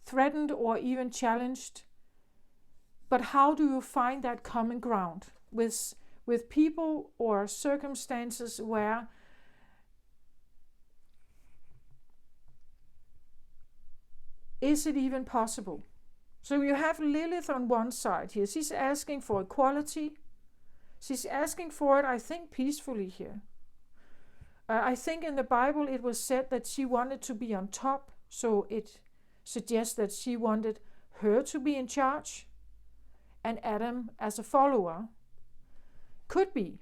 threatened or even challenged. But how do you find that common ground with people or circumstances where is it even possible? So you have Lilith on one side here. She's asking for equality. She's asking for it, I think, peacefully here. I think in the Bible it was said that she wanted to be on top, so it suggests that she wanted her to be in charge and Adam as a follower. Could be.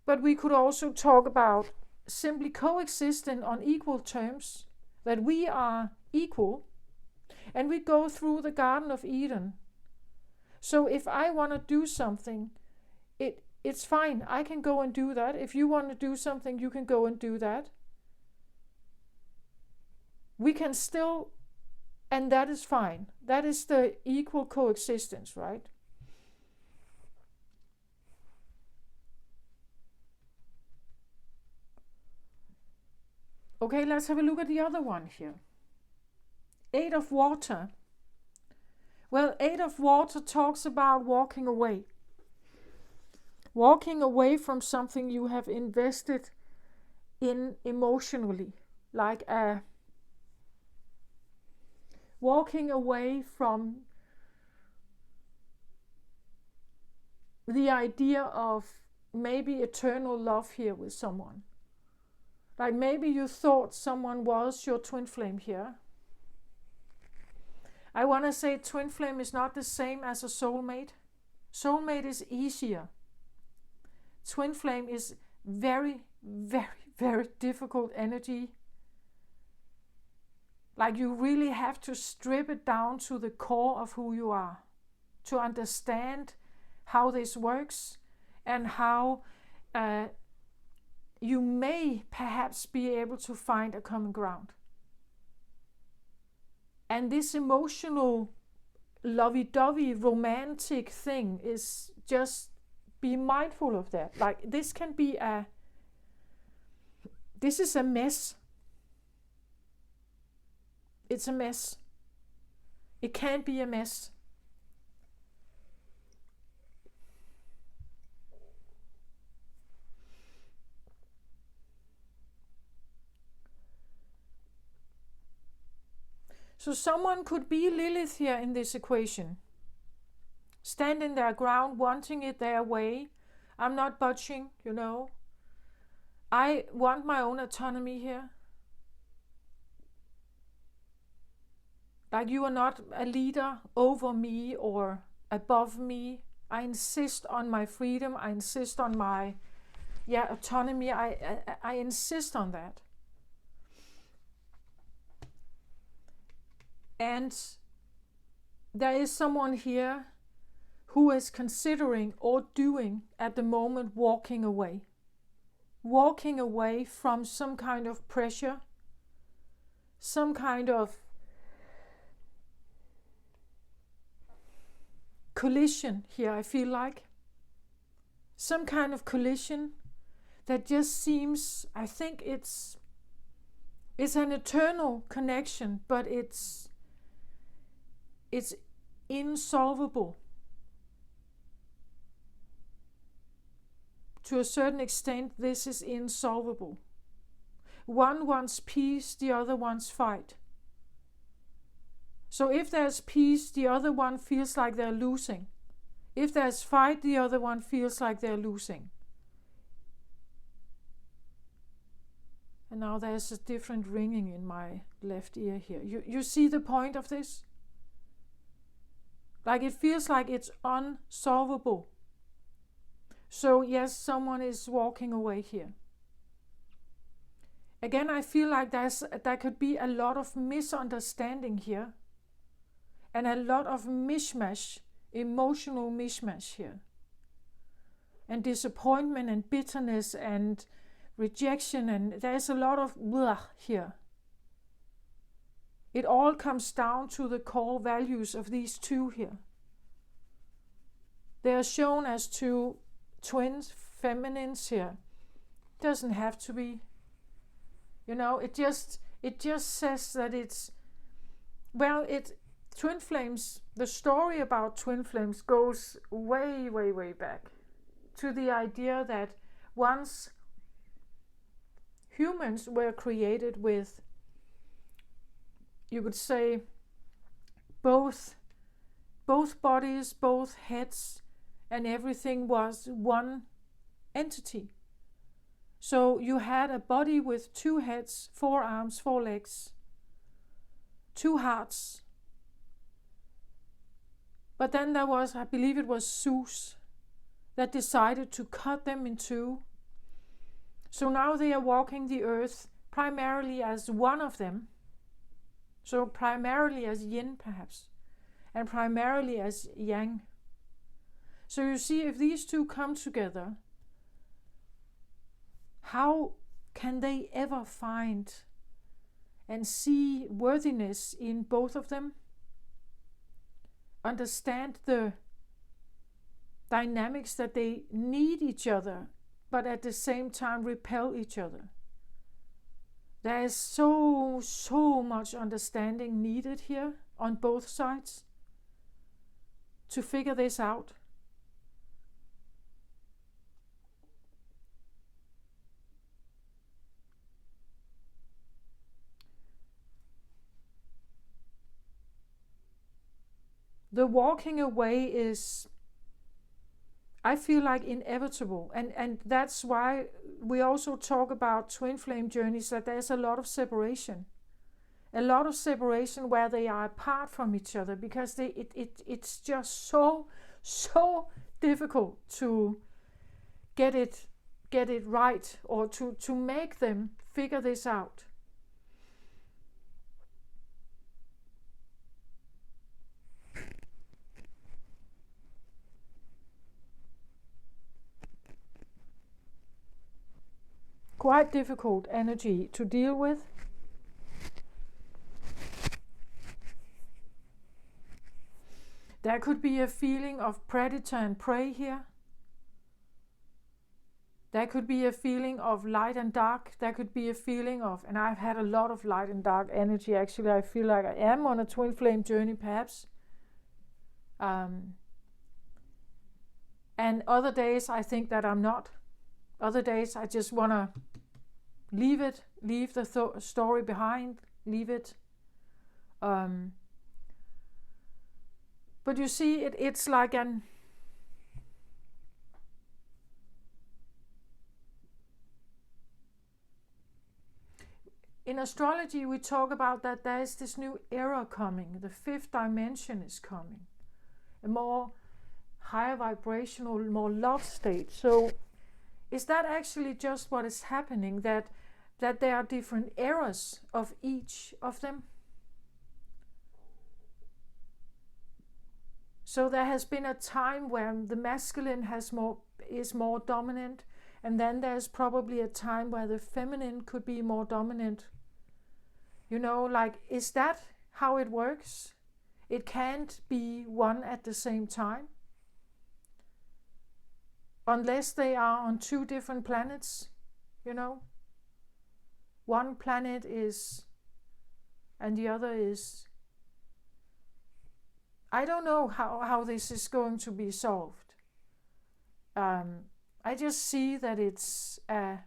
But we could also talk about simply coexisting on equal terms, that we are equal, and we go through the Garden of Eden. So if I want to do something, it's fine. I can go and do that. If you want to do something, you can go and do that. We can still, and that is fine. That is the equal coexistence, right? Okay, let's have a look at the other one here. 8 of Water. Well, 8 of Water talks about walking away. Walking away from something you have invested in emotionally. Like walking away from the idea of maybe eternal love here with someone. Like maybe you thought someone was your twin flame here. I want to say twin flame is not the same as a soulmate. Soulmate is easier. Twin flame is very, very, very difficult energy. Like you really have to strip it down to the core of who you are to understand how this works and how you may perhaps be able to find a common ground. And this emotional, lovey-dovey, romantic thing is just be mindful of that. Like this can be this is a mess. It's a mess. It can be a mess. So someone could be Lilith here in this equation. Standing their ground, wanting it their way. I'm not budging, you know. I want my own autonomy here. Like you are not a leader over me or above me. I insist on my freedom. I insist on my autonomy. I insist on that. And there is someone here who is considering or doing at the moment walking away. Walking away from some kind of pressure, some kind of collision here, I feel like. Some kind of collision that just seems, I think it's an eternal connection, but it's insolvable. To a certain extent, this is insolvable. One wants peace, the other wants fight. So if there's peace, the other one feels like they're losing. If there's fight, the other one feels like they're losing. And now there's a different ringing in my left ear here. You see the point of this? Like it feels like it's unsolvable. So yes, someone is walking away here. Again, I feel like there could be a lot of misunderstanding here. And a lot of mishmash, emotional mishmash here. And disappointment and bitterness and rejection, and there's a lot of blah here. It all comes down to the core values of these two here. They are shown as two twins, feminines here. Doesn't have to be. You know, it just says that it's, well, twin flames, the story about twin flames goes way, way, way back to the idea that once humans were created with, you could say, both bodies, both heads, and everything was one entity. So you had a body with 2 heads, 4 arms, 4 legs, 2 hearts. But then there was, I believe it was Zeus, that decided to cut them in 2. So now they are walking the earth primarily as one of them. So primarily as yin perhaps, and primarily as yang. So you see, if these two come together, how can they ever find and see worthiness in both of them? Understand the dynamics that they need each other, but at the same time repel each other. There is so much understanding needed here on both sides to figure this out. The walking away is, I feel like, inevitable. And that's why we also talk about twin flame journeys, that there's a lot of separation. A lot of separation where they are apart from each other, because it's just so difficult to get it right, or to make them figure this out. Quite difficult energy to deal with. There could be a feeling of predator and prey here. There could be a feeling of light and dark. There could be a feeling of, and I've had a lot of light and dark energy actually. I feel like I am on a twin flame journey perhaps. And other days I think that I'm not. Other days I just want to leave the story behind, leave it Um, but you see, it's like in astrology, we talk about that there is this new era coming. The fifth dimension is coming. A more higher vibrational, more love state. So is that actually just what is happening? That there are different eras of each of them? So there has been a time where the masculine is more dominant, and then there's probably a time where the feminine could be more dominant. You know, like, is that how it works? It can't be one at the same time, unless they are on two different planets, you know. One planet is, and the other is. I don't know how this is going to be solved. I just see that it's a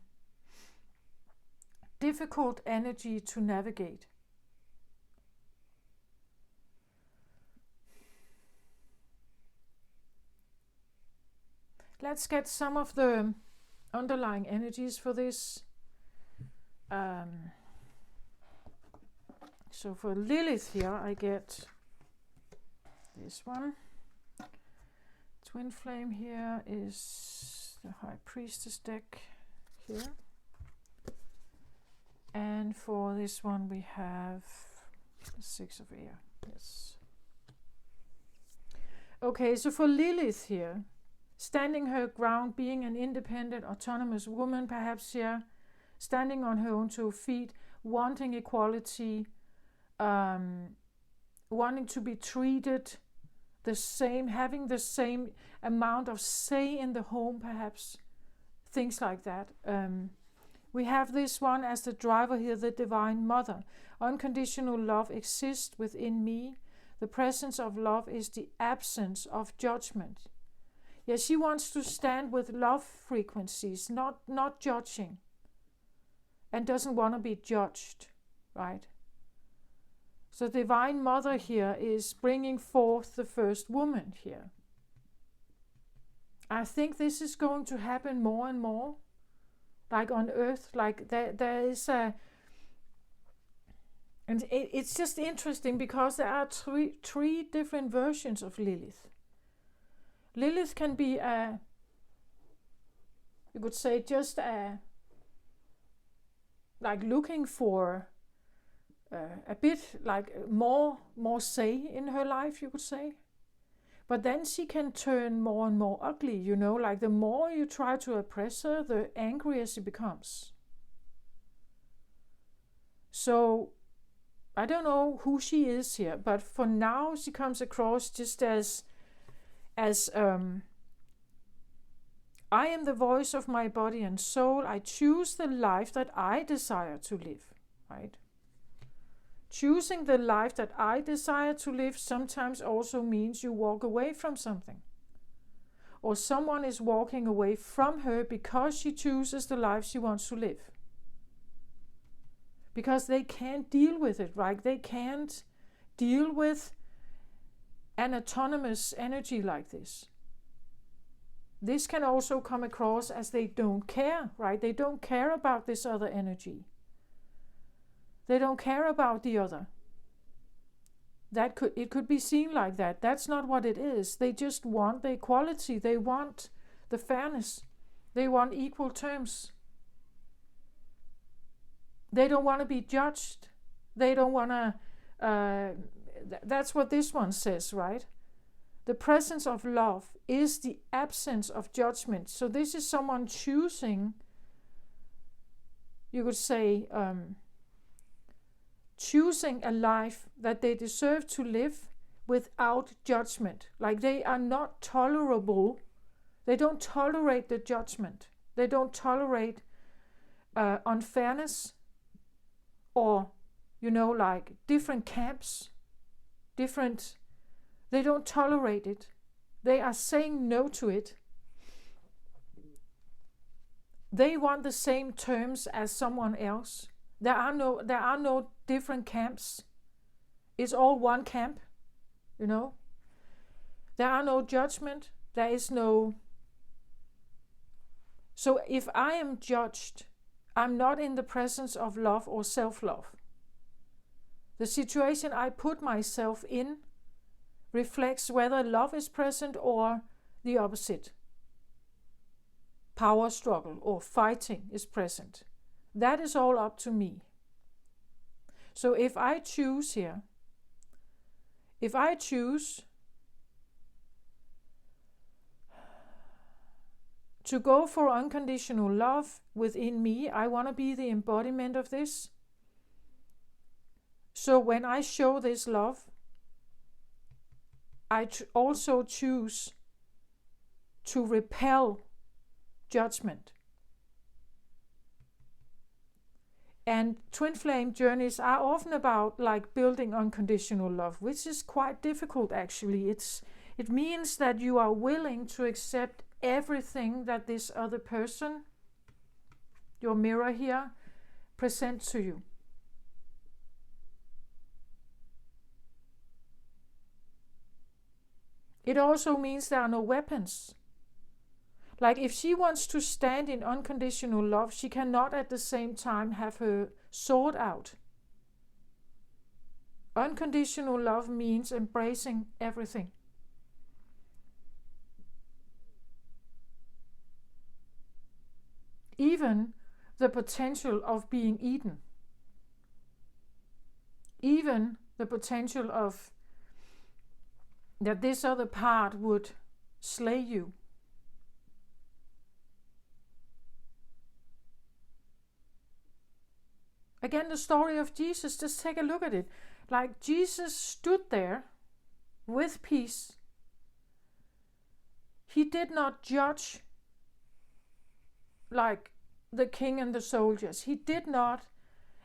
difficult energy to navigate. Let's get some of the underlying energies for this. So for Lilith here, I get this one. Twin Flame here is the High Priestess deck here. And for this one we have the Six of Air. Yes. Okay, so for Lilith here, standing her ground, being an independent, autonomous woman, perhaps here, standing on her own two feet, wanting equality, wanting to be treated the same, having the same amount of say in the home, perhaps, things like that. We have this one as the driver here, the Divine Mother. Unconditional love exists within me. The presence of love is the absence of judgment. Yeah, she wants to stand with love frequencies, not judging, and doesn't want to be judged, right? So Divine Mother here is bringing forth the first woman here. I think this is going to happen more and more, like on Earth, like there is a, and it's just interesting because there are three different versions of Lilith. Lilith can be a, you could say, just a, like looking for a bit like more say in her life, you could say. But then she can turn more and more ugly, you know, like the more you try to oppress her, the angrier she becomes. So I don't know who she is here, but for now she comes across just as I am the voice of my body and soul. I choose the life that I desire to live, right? Choosing the life that I desire to live sometimes also means you walk away from something. Or someone is walking away from her because she chooses the life she wants to live. Because they can't deal with it, right? They can't deal with an autonomous energy like this. This can also come across as they don't care, right? They don't care about this other energy. They don't care about the other. It could be seen like that. That's not what it is. They just want the equality. They want the fairness. They want equal terms. They don't want to be judged. They don't want to... that's what this one says, right? The presence of love is the absence of judgment. So this is someone choosing, you could say, choosing a life that they deserve to live without judgment. Like they are not tolerable. They don't tolerate the judgment. They don't tolerate unfairness or, you know, like different camps, they don't tolerate it. They are saying no to it. They want the same terms as someone else. There are no different camps. it's all one camp, you know. There are no judgment. There is no... So if I am judged, I'm not in the presence of love or self-love. The situation I put myself in reflects whether love is present or the opposite. Power struggle or fighting is present. That is all up to me. So if I choose here, if I choose to go for unconditional love within me, I want to be the embodiment of this. So when I show this love, I also choose to repel judgment. And twin flame journeys are often about like building unconditional love, which is quite difficult actually. It means that you are willing to accept everything that this other person, your mirror here, presents to you. It also means there are no weapons. Like if she wants to stand in unconditional love, she cannot at the same time have her sword out. Unconditional love means embracing everything. Even the potential of being eaten. Even the potential of that this other part would slay you. Again, the story of Jesus, just take a look at it. Like Jesus stood there with peace. He did not judge like the king and the soldiers. He did not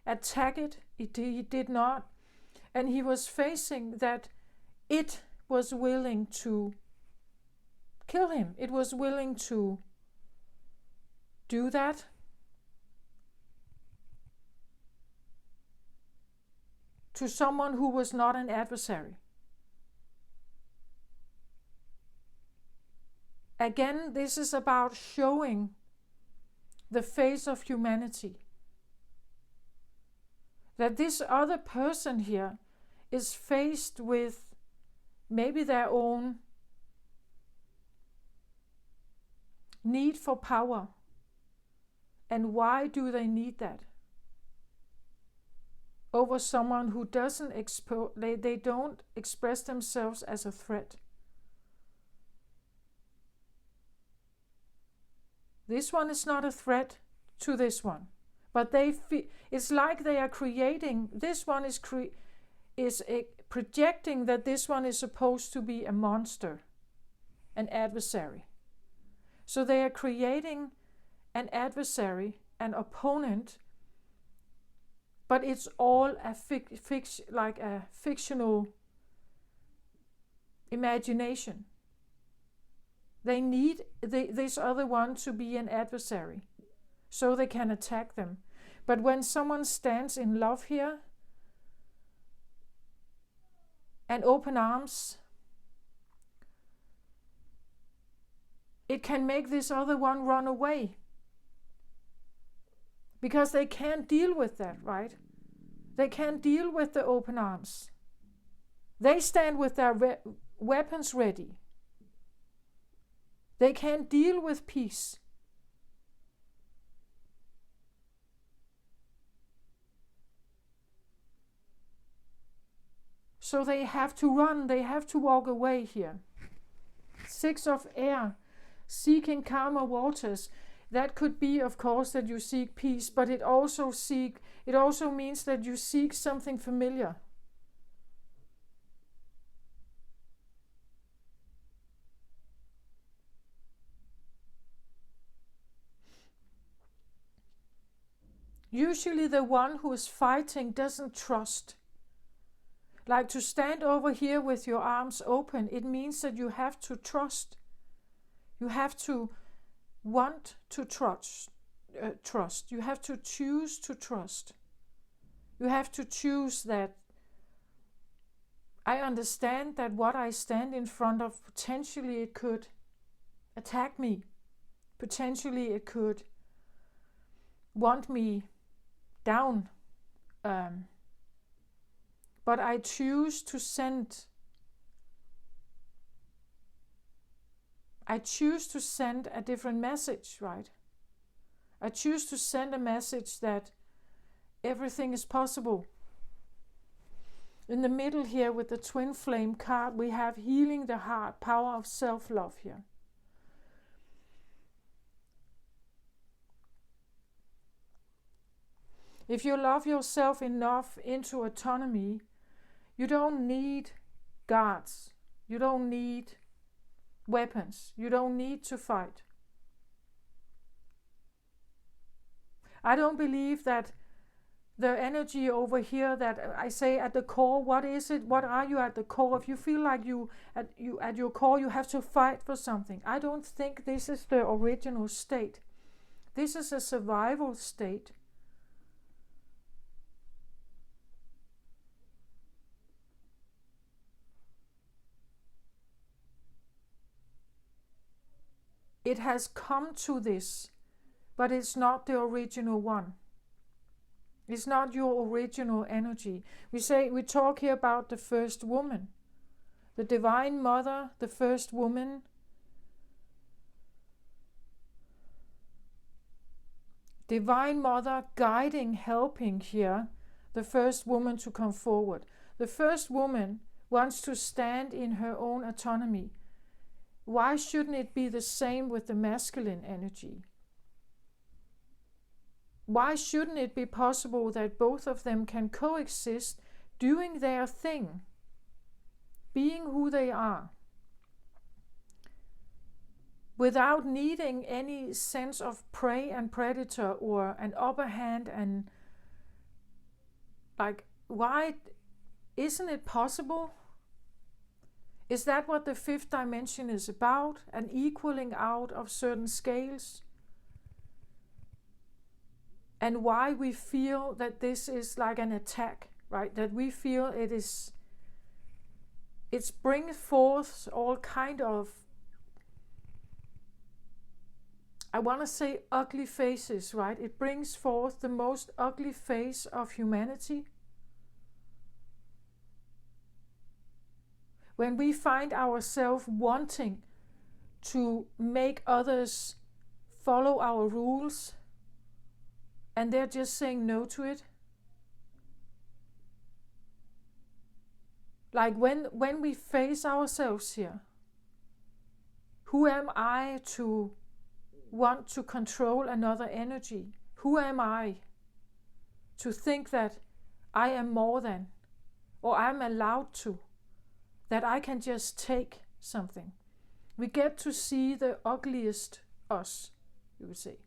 attack it. He did not. And he was facing that it was willing to kill him. It was willing to do that. To someone who was not an adversary. Again, this is about showing the face of humanity. That this other person here is faced with maybe their own need for power. And why do they need that? Over someone who doesn't they don't express themselves as a threat. This one is not a threat to this one, but it's like they are creating. This one is projecting that this one is supposed to be a monster, an adversary. So they are creating an adversary, an opponent. But it's all like a fictional imagination. They need this other one to be an adversary so they can attack them. But when someone stands in love here and open arms, it can make this other one run away. Because they can't deal with that, right? They can't deal with the open arms. They stand with their weapons ready. They can't deal with peace. So they have to run, they have to walk away here. 6 of air, seeking calmer waters. That could be, of course, that you seek peace, but it also means that you seek something familiar. Usually the one who is fighting doesn't trust. Like to stand over here with your arms open, it means that you have to trust. You have to want to trust. You have to choose to trust. You have to choose that I understand that what I stand in front of, potentially it could attack me. Potentially it could want me down. But I choose to send a different message, right? I choose to send a message that everything is possible. In the middle here with the twin flame card, we have healing the heart, power of self-love here. If you love yourself enough into autonomy, you don't need guards. You don't need weapons. You don't need to fight. I don't believe that the energy over here that I say at the core, what is it? What are you at the core? If you feel like at your core you have to fight for something, I don't think this is the original state. This is a survival state. It has come to this, but it's not the original one. It's not your original energy. We talk here about the first woman, the divine mother, the first woman. Divine mother guiding, helping here, the first woman to come forward. The first woman wants to stand in her own autonomy. Why shouldn't it be the same with the masculine energy? Why shouldn't it be possible that both of them can coexist, doing their thing, being who they are, without needing any sense of prey and predator or an upper hand? And like, why isn't it possible? Is that what the fifth dimension is about? An equaling out of certain scales? And why we feel that this is like an attack, right? That we feel it's bringing forth all kind of, I want to say ugly faces, right? It brings forth the most ugly face of humanity. When we find ourselves wanting to make others follow our rules, and they're just saying no to it. Like when we face ourselves here, who am I to want to control another energy? Who am I to think that I am more than, or I'm allowed to, that I can just take something? We get to see the ugliest us, you would say.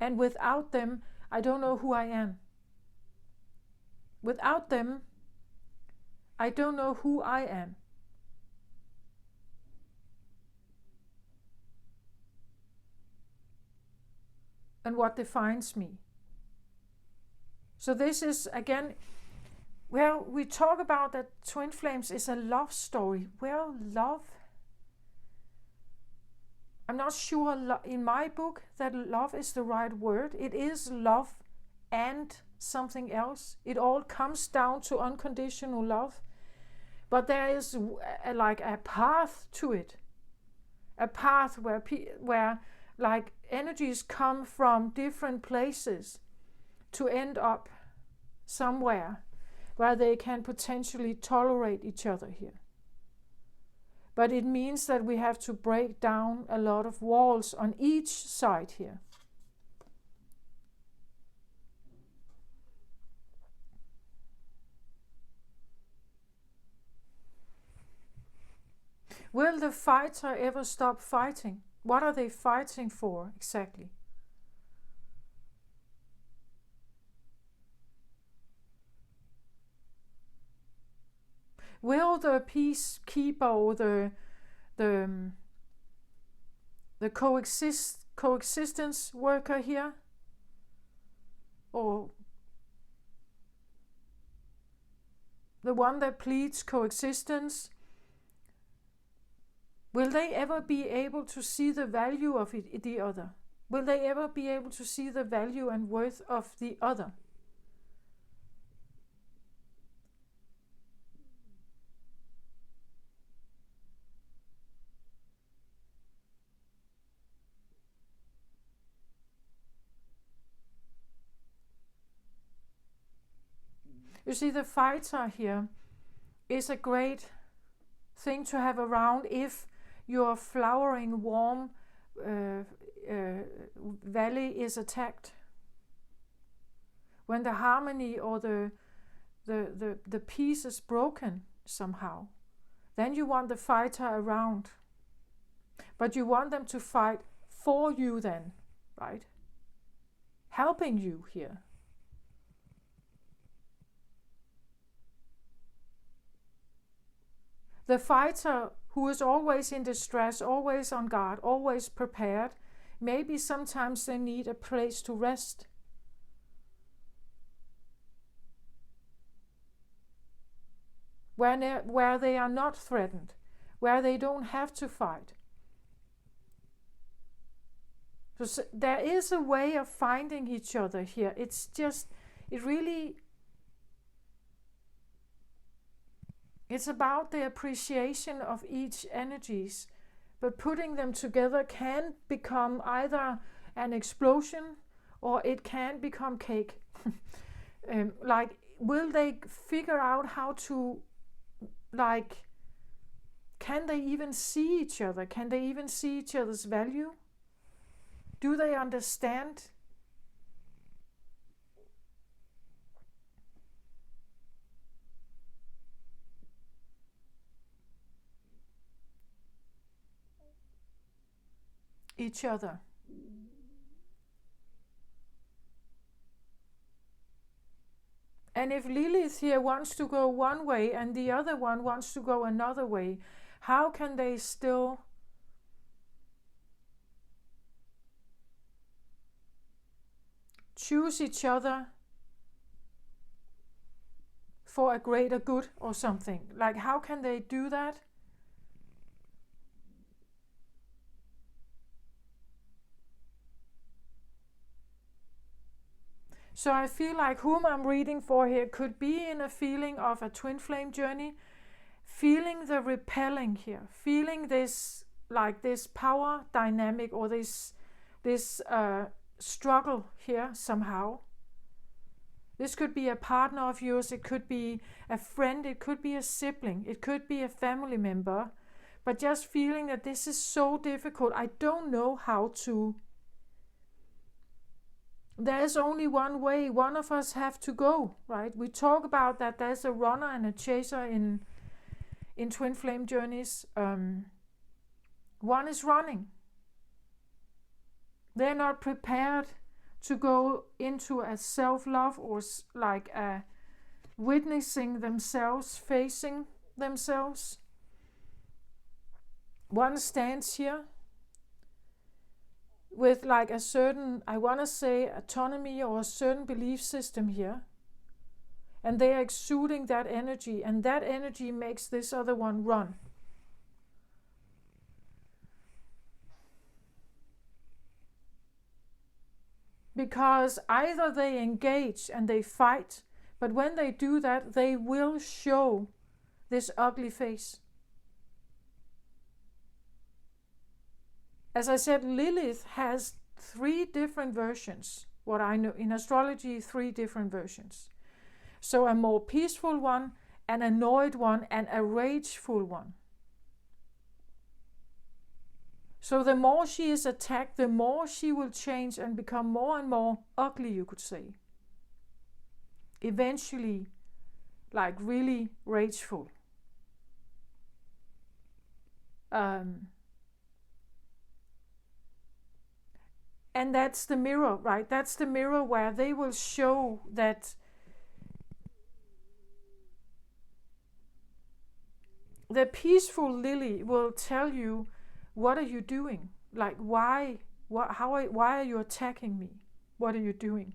And without them, I don't know who I am. Without them, I don't know who I am. And what defines me. So this is, again, well, we talk about that twin flames is a love story. Well, love, I'm not sure in my book that love is the right word. It is love and something else. It all comes down to unconditional love. But there is like a path to it. A path where like energies come from different places to end up somewhere where they can potentially tolerate each other here. But it means that we have to break down a lot of walls on each side here. Will the fighter ever stop fighting? What are they fighting for exactly? Will the peacekeeper or the coexistence worker here, or the one that pleads coexistence, will they ever be able to see the value of the other? Will they ever be able to see the value and worth of the other? You see, the fighter here is a great thing to have around if your flowering, warm valley is attacked. When the harmony or the peace is broken somehow, then you want the fighter around. But you want them to fight for you then, right? Helping you here. The fighter who is always in distress, always on guard, always prepared, maybe sometimes they need a place to rest. Where they are not threatened, where they don't have to fight. So there is a way of finding each other here. It's about the appreciation of each energies, but putting them together can become either an explosion or it can become cake. Will they figure out how to, can they even see each other? Can they even see each other's value? Do they understand? Each other. And if Lilith here wants to go one way and the other one wants to go another way, how can they still choose each other for a greater good or something? How can they do that? So I feel like whom I'm reading for here could be in a feeling of a twin flame journey, feeling the repelling here, feeling this power dynamic or this struggle here somehow. This could be a partner of yours, it could be a friend, it could be a sibling, it could be a family member, but just feeling that this is so difficult. I don't know how to. There's only one way. One of us have to go, right? We talk about that there's a runner and a chaser in twin flame journeys. One is running. They're not prepared to go into a self-love or a witnessing themselves, facing themselves. One stands here with a certain, I want to say, autonomy or a certain belief system here. And they are exuding that energy, and that energy makes this other one run. Because either they engage and they fight, but when they do that, they will show this ugly face. As I said, Lilith has 3 different versions. What I know in astrology, 3 different versions. So a more peaceful one, an annoyed one, and a rageful one. So the more she is attacked, the more she will change and become more and more ugly, you could say. Eventually, really rageful. And that's the mirror, right? That's the mirror where they will show that the peaceful Lily will tell you, what are you doing? Why are you attacking me? What are you doing?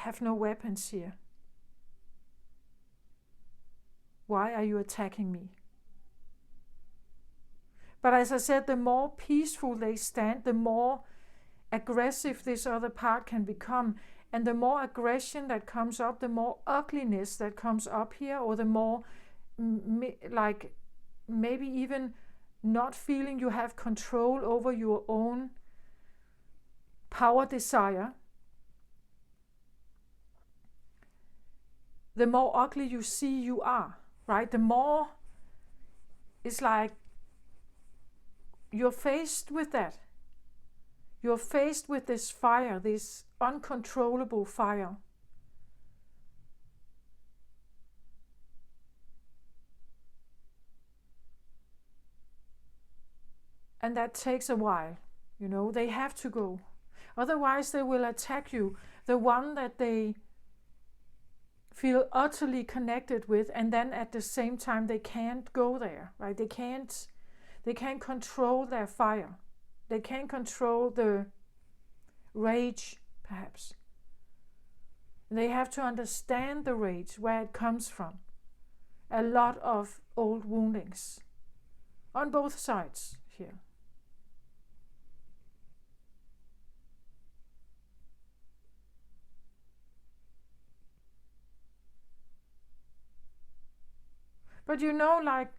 have no weapons here. Why are you attacking me? But as I said, the more peaceful they stand, the more aggressive this other part can become. And the more aggression that comes up, the more ugliness that comes up here, or the more like maybe even not feeling you have control over your own power desire. The more ugly you see you are, right? The more it's like you're faced with that. You're faced with this fire, this uncontrollable fire. And that takes a while, you know, they have to go. Otherwise they will attack you, the one that they feel utterly connected with, and then at the same time they can't go there, right? They can't control their fire. They can't control the rage, perhaps. They have to understand the rage, where it comes from. A lot of old woundings on both sides here. But you know, like,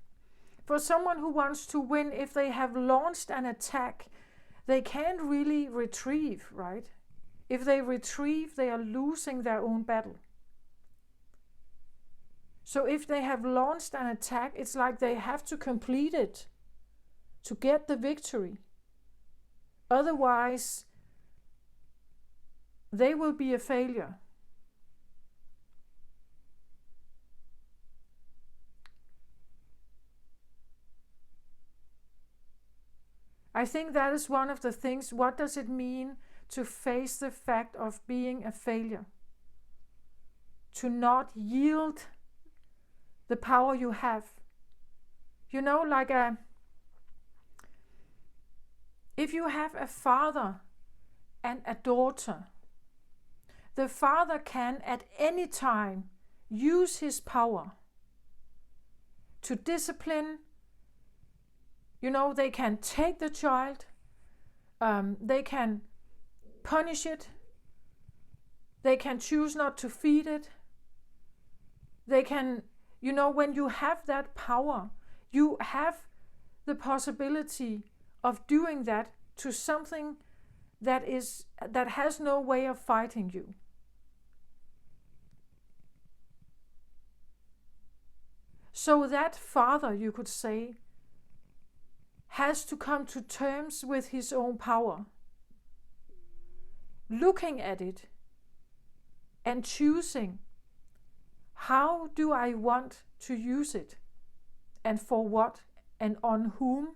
for someone who wants to win, if they have launched an attack, they can't really retrieve, right? If they retrieve, they are losing their own battle. So if they have launched an attack, it's like they have to complete it to get the victory. Otherwise, they will be a failure. I think that is one of the things. What does it mean to face the fact of being a failure? To not yield the power you have. You know, like if you have a father and a daughter, the father can at any time use his power to discipline. You know, they can take the child, they can punish it, they can choose not to feed it, they can, you know, when you have that power, you have the possibility of doing that to something that has no way of fighting you. So that father, you could say, has to come to terms with his own power, looking at it and choosing, how do I want to use it, and for what, and on whom?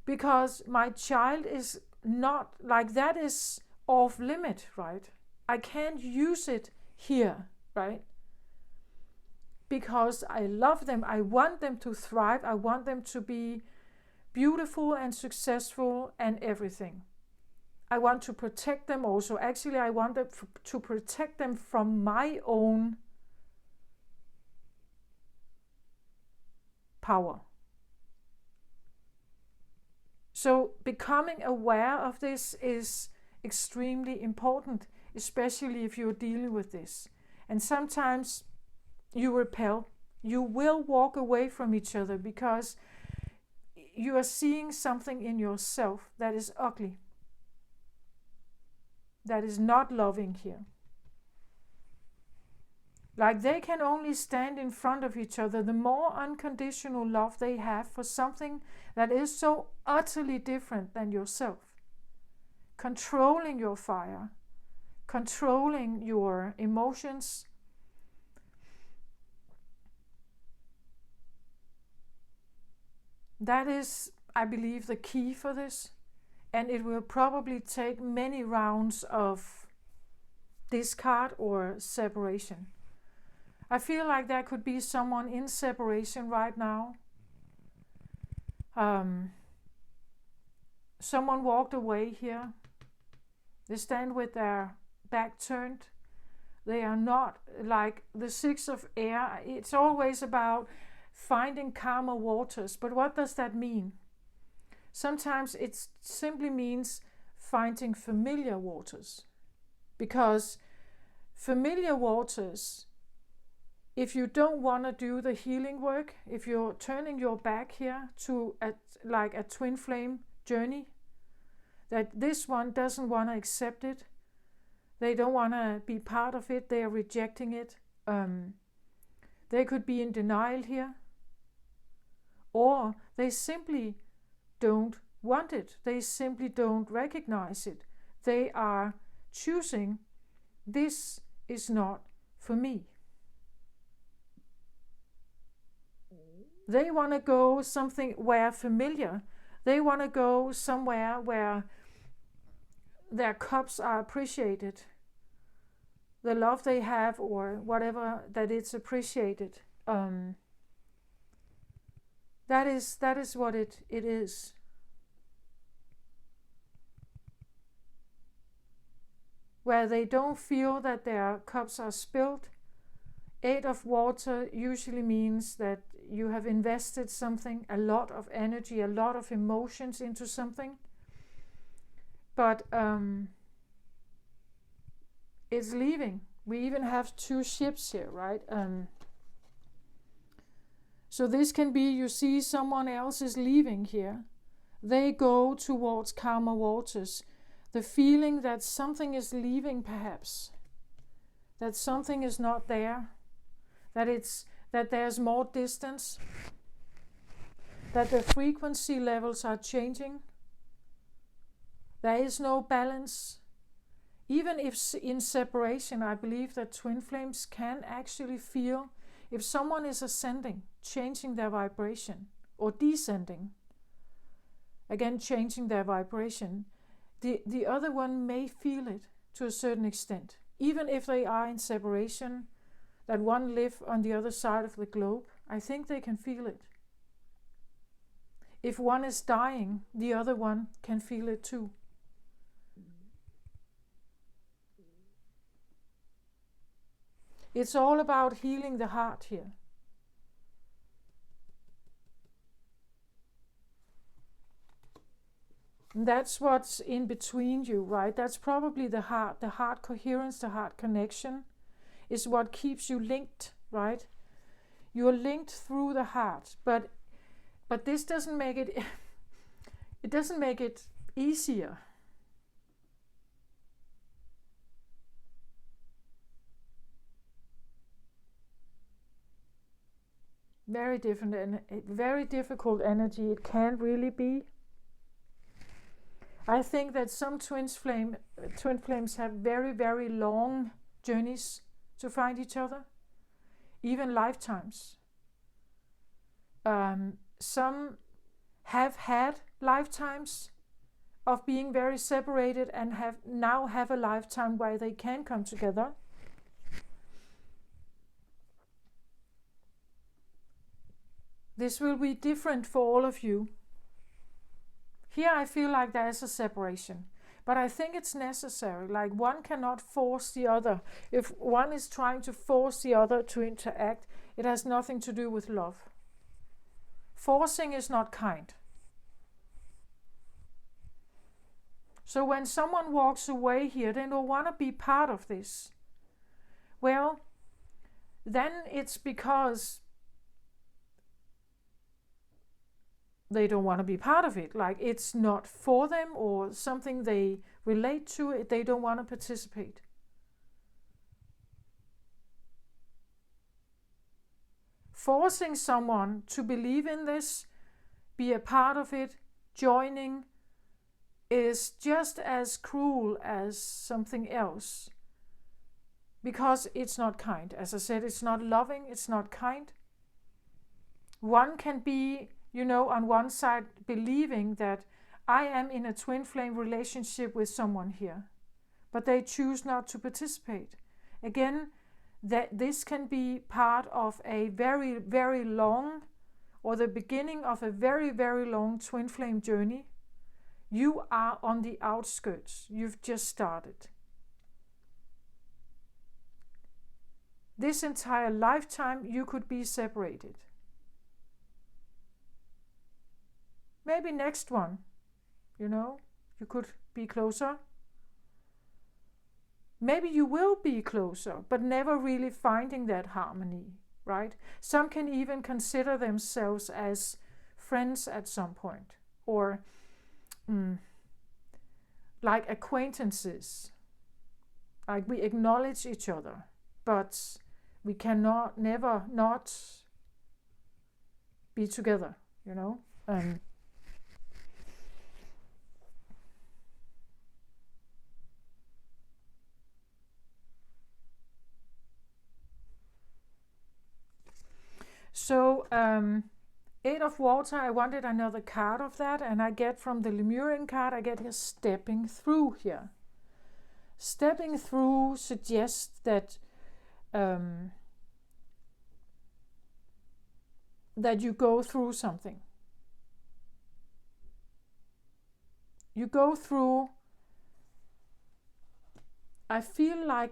Because my child is not, like, that is off limit, right? I can't use it here, right? Because I love them, I want them to thrive, I want them to be beautiful and successful and everything. I want to protect them also. Actually, I want to protect them from my own power. So becoming aware of this is extremely important, especially if you're dealing with this. And sometimes you repel. You will walk away from each other because you are seeing something in yourself that is ugly, that is not loving here. Like, they can only stand in front of each other the more unconditional love they have for something that is so utterly different than yourself. Controlling your fire, controlling your emotions, that is, I believe, the key for this. And it will probably take many rounds of discard or separation. I feel like there could be someone in separation right now. Someone walked away here. They stand with their back turned. They are not like the Six of Air. It's always about finding calmer waters. But what does that mean? Sometimes it simply means finding familiar waters. Because familiar waters, if you don't want to do the healing work, if you're turning your back here to like a twin flame journey, that this one doesn't want to accept it, they don't want to be part of it, they are rejecting it. They could be in denial here, or they simply don't want it. They simply don't recognize it. They are choosing, this is not for me. They want to go somewhere familiar. They want to go somewhere where their cups are appreciated. The love they have, or whatever, that it's appreciated. That is what it is. Where they don't feel that their cups are spilled. 8 of water usually means that you have invested something, a lot of energy, a lot of emotions into something. But it's leaving. We even have 2 ships here, right? So this can be, you see someone else is leaving here. They go towards calmer waters. The feeling that something is leaving, perhaps. That something is not there. That there's more distance. That the frequency levels are changing. There is no balance. Even if in separation, I believe that twin flames can actually feel, if someone is ascending, changing their vibration, or descending, again changing their vibration, the other one may feel it to a certain extent. Even if they are in separation, that one live on the other side of the globe, I think they can feel it. If one is dying, the other one can feel it too. It's all about healing the heart here. And that's what's in between you, right? That's probably the heart coherence, the heart connection is what keeps you linked, right? You're linked through the heart, but this doesn't make it it doesn't make it easier. Very different and very difficult energy it can really be. I think that some twin flames have very, very long journeys to find each other, even lifetimes. Some have had lifetimes of being very separated and now have a lifetime where they can come together. This will be different for all of you. Here I feel like there is a separation, but I think it's necessary. Like one cannot force the other. If one is trying to force the other to interact, it has nothing to do with love. Forcing is not kind. So when someone walks away here, they don't want to be part of this. Well, then it's because they don't want to be part of it. Like it's not for them or something they relate to it. They don't want to participate. Forcing someone to believe in this, be a part of it, joining, is just as cruel as something else. Because it's not kind. As I said, it's not loving, it's not kind. One can be, on one side believing that I am in a twin flame relationship with someone here, but they choose not to participate. Again, that this can be part of a very, very long, or the beginning of a very, very long twin flame journey. You are on the outskirts. You've just started. this entire lifetime you could be separated. Maybe next one, you could be closer. Maybe you will be closer, but never really finding that harmony, right? Some can even consider themselves as friends at some point, or like acquaintances. Like we acknowledge each other, but we cannot never not be together, So, 8 of Water, I wanted another card of that, and I get from the Lemurian card, I get here stepping through here. Stepping through suggests that that you go through something. You go through, I feel like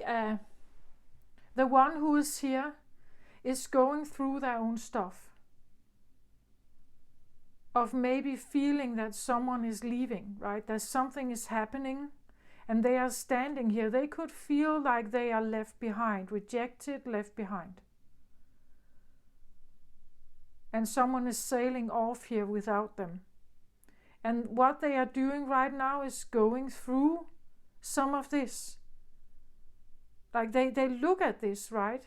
the one who is here is going through their own stuff. Of maybe feeling that someone is leaving, right? That something is happening and they are standing here. They could feel like they are left behind, rejected, left behind. And someone is sailing off here without them. And what they are doing right now is going through some of this. Like they look at this, right?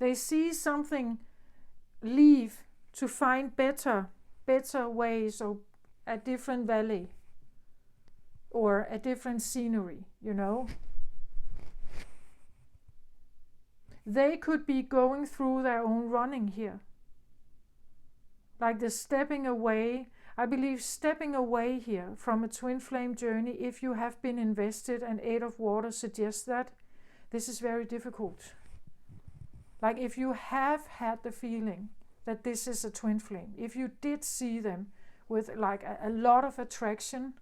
They see something leave to find better ways, or a different valley or a different scenery, They could be going through their own running here. Like the stepping away, I believe stepping away here from a twin flame journey, if you have been invested, and 8 of Water suggests that, this is very difficult. Like if you have had the feeling that this is a twin flame, if you did see them with like a lot of attraction,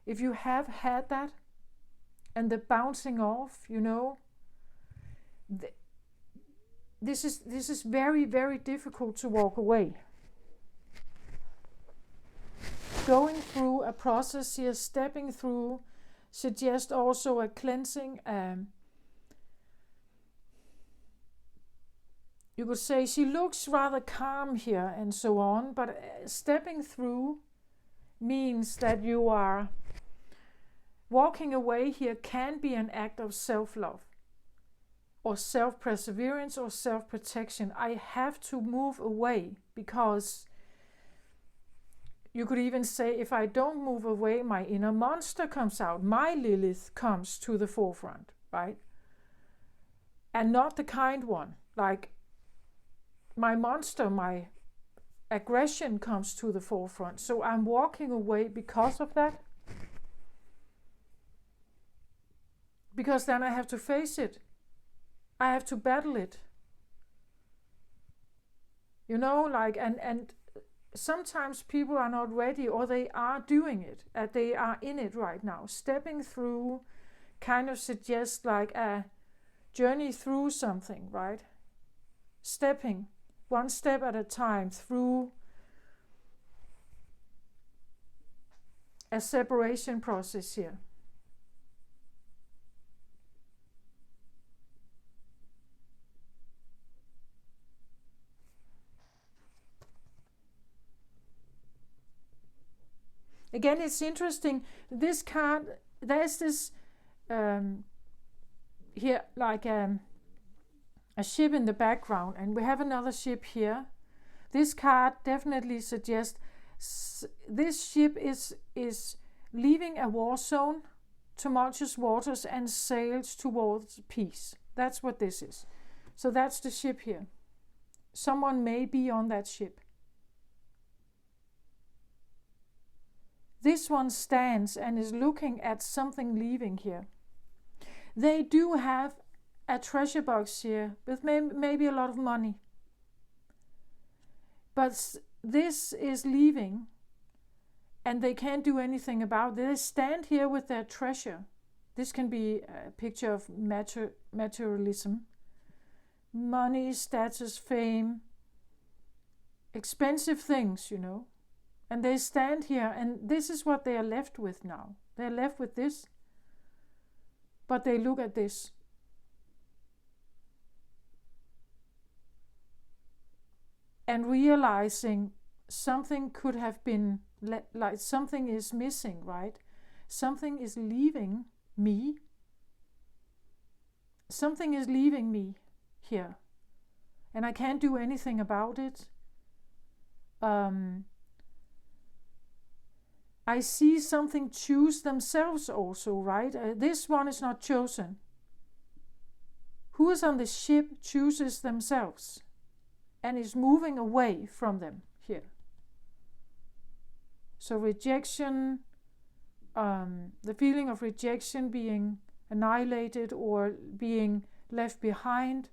if you have had that and the bouncing off, this is very, very difficult to walk away. Going through a process here, stepping through, suggests also a cleansing. You could say she looks rather calm here and so on, but stepping through means that you are walking away here can be an act of self-love or self-perseverance or self-protection. I have to move away because you could even say, if I don't move away, my inner monster comes out. My Lilith comes to the forefront, right? And not the kind one. Like my monster, my aggression comes to the forefront. So I'm walking away because of that. Because then I have to face it. I have to battle it. And sometimes people are not ready, or they are doing it, they are in it right now. Stepping through kind of suggests like a journey through something, right? Stepping one step at a time through a separation process here. Again, it's interesting. This card, there's this here, like a ship in the background, and we have another ship here. This card definitely suggests this ship is leaving a war zone, tumultuous waters, and sails towards peace. That's what this is. So that's the ship here. Someone may be on that ship. This one stands and is looking at something leaving here. They do have a treasure box here with maybe a lot of money. But this is leaving and they can't do anything about it. They stand here with their treasure This can be a picture of materialism. Money, status, fame, expensive things, you know. And they stand here, and this is what they are left with now. They are left with this, but they look at this. And realizing something could have been, like something is missing, right? Something is leaving me. Something is leaving me here. And I can't do anything about it. I see something choose themselves also, right? This one is not chosen. Who is on the ship chooses themselves and is moving away from them here. So rejection, the feeling of rejection, being annihilated or being left behind,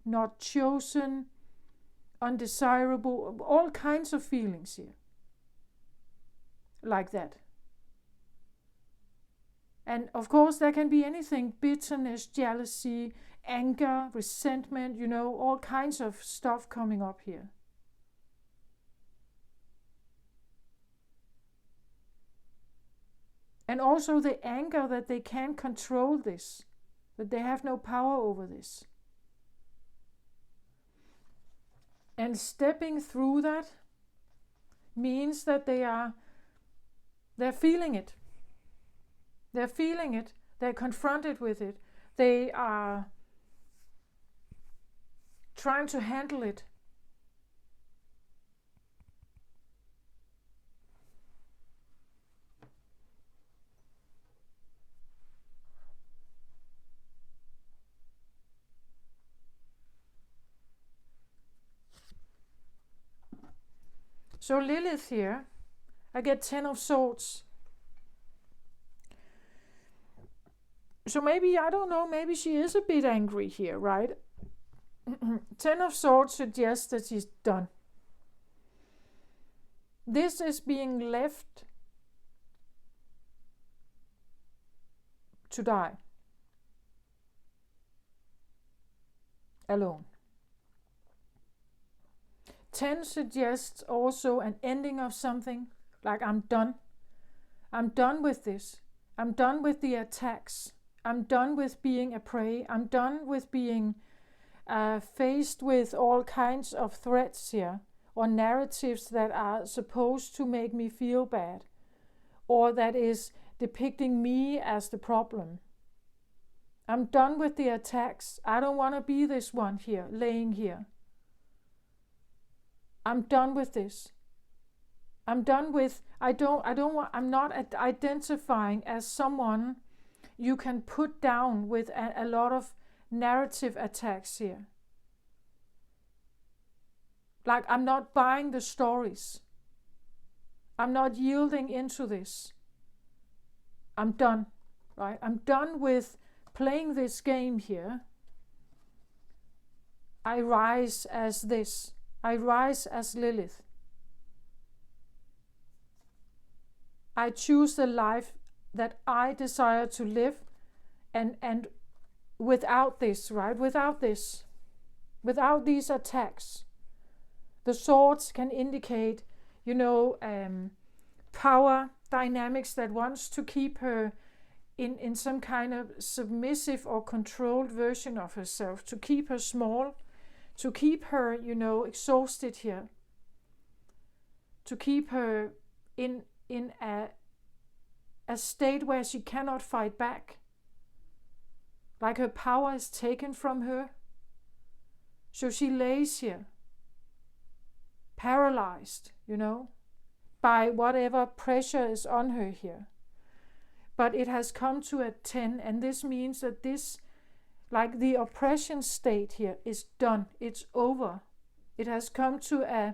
not chosen, undesirable, all kinds of feelings here. Like that. And of course there can be anything, bitterness, jealousy, anger, resentment, you know, all kinds of stuff coming up here. And also the anger that they can't control this, that they have no power over this. And stepping through that means that they're feeling it. They're feeling it. They're confronted with it. They are trying to handle it. So Lilith here, I get 10 of Swords. So maybe, I don't know, maybe she is a bit angry here, right? 10 of Swords suggests that she's done. This is being left to die. Alone. 10 suggests also an ending of something, like I'm done. I'm done with this. I'm done with the attacks. I'm done with being a prey. I'm done with being faced with all kinds of threats here, or narratives that are supposed to make me feel bad, or that is depicting me as the problem. I'm done with the attacks. I don't want to be this one here, laying here. I'm done with this. I'm done with, I'm not identifying as someone you can put down with a lot of narrative attacks here. Like, I'm not buying the stories. I'm not yielding into this. I'm done, right? I'm done with playing this game here. I rise as this. I rise as Lilith. I choose the life that I desire to live, and without this, right? Without this, without these attacks. The swords can indicate, you know, power dynamics that wants to keep her in some kind of submissive or controlled version of herself, to keep her small, to keep her, you know, exhausted here, to keep her in a state where she cannot fight back, like her power is taken from her. So she lays here, paralyzed, you know, by whatever pressure is on her here. But it has come to a 10, and this means that this, like the oppression state here, is done. It's over. It has come to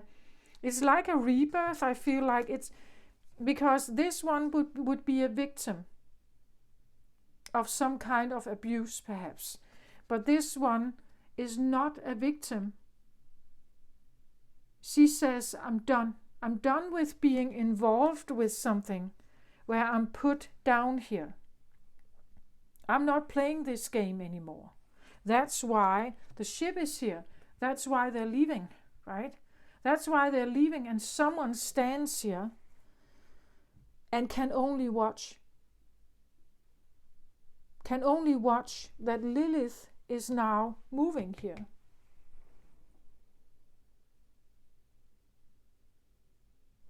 it's like a rebirth. I feel like it's, because this one would be a victim of some kind of abuse perhaps. But this one is not a victim. She says, I'm done. I'm done with being involved with something where I'm put down here. I'm not playing this game anymore. That's why the ship is here. That's why they're leaving, right? That's why they're leaving, and someone stands here and can only watch that Lilith is now moving here.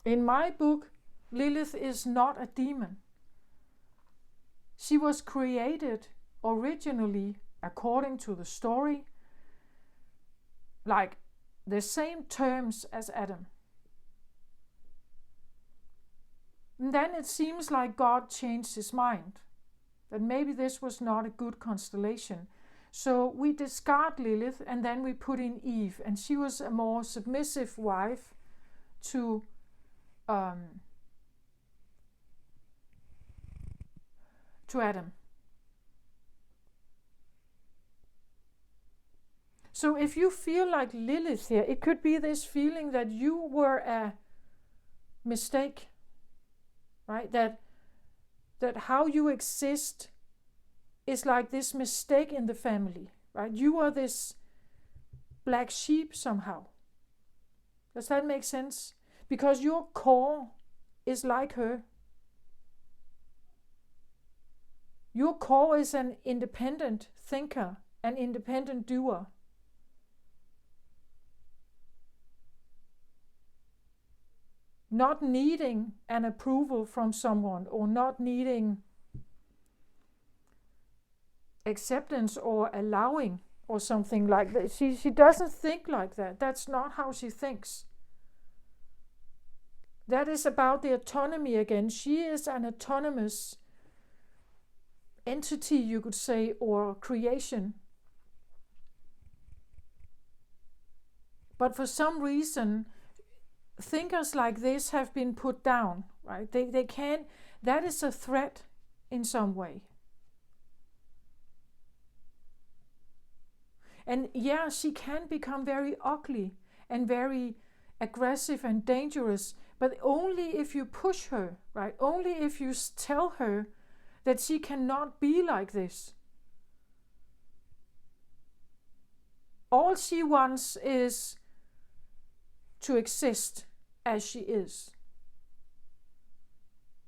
In my book, Lilith is not a demon. She was created originally, according to the story, like the same terms as Adam. And then it seems like God changed his mind, that maybe this was not a good constellation. So we discard Lilith and then we put in Eve, and she was a more submissive wife to Adam. So if you feel like Lilith here, it could be this feeling that you were a mistake, right? That how you exist is like this mistake in the family, right? You are this black sheep somehow. Does that make sense? Because your core is like her. Your core is an independent thinker, an independent doer. Not needing an approval from someone, or not needing acceptance or allowing or something like that. She doesn't think like that. That's not how she thinks. That is about the autonomy again. She is an autonomous entity, you could say, or creation. But for some reason, thinkers like this have been put down, right? They can't, that is a threat in some way. And yeah, she can become very ugly and very aggressive and dangerous, but only if you push her, right? Only if you tell her that she cannot be like this. All she wants is to exist as she is.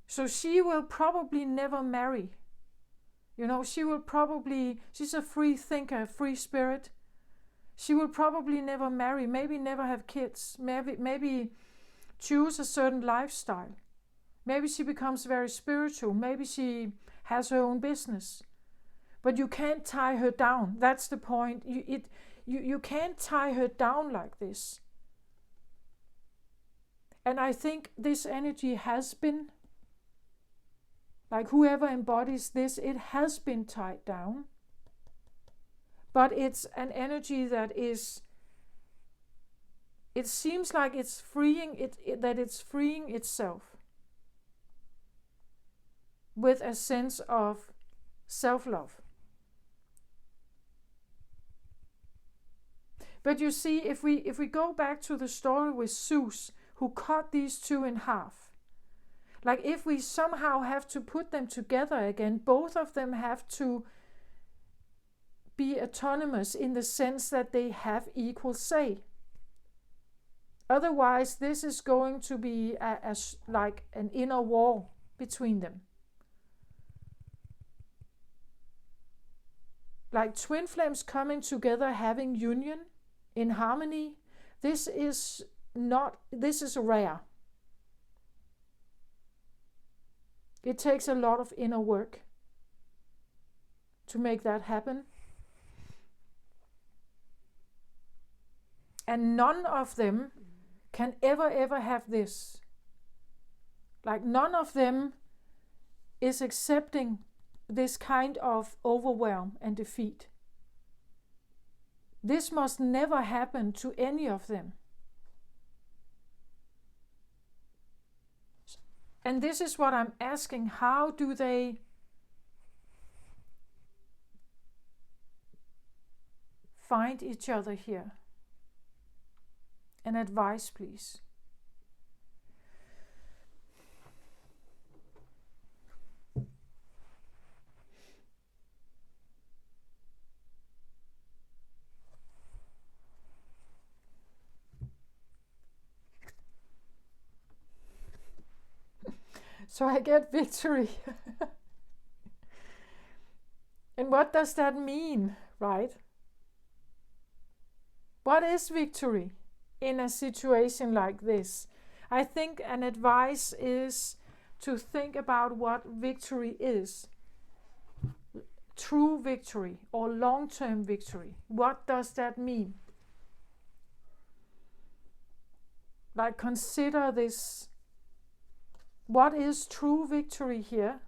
So she will probably never marry. You know, she's a free thinker, free spirit. She will probably never marry, maybe never have kids, maybe choose a certain lifestyle. Maybe she becomes very spiritual, maybe she has her own business. But you can't tie her down. That's the point. You can't tie her down like this. And I think this energy has been, like whoever embodies this, it has been tied down. But it's an energy that is, it seems like it's freeing that it's freeing itself with a sense of self-love. But you see, if we go back to the story with Zeus, who cut these two in half, like if we somehow have to put them together again, both of them have to be autonomous in the sense that they have equal say. Otherwise, this is going to be like an inner war between them. Like twin flames coming together, having union in harmony. This is rare. It takes a lot of inner work to make that happen. And none of them can ever have this. Like none of them is accepting this kind of overwhelm and defeat. This must never happen to any of them. And this is what I'm asking, how do they find each other here? An advice, please. So I get victory. And what does that mean, right? What is victory in a situation like this? I think an advice is to think about what victory is. True victory or long-term victory. What does that mean? Like, consider this. What is true victory here?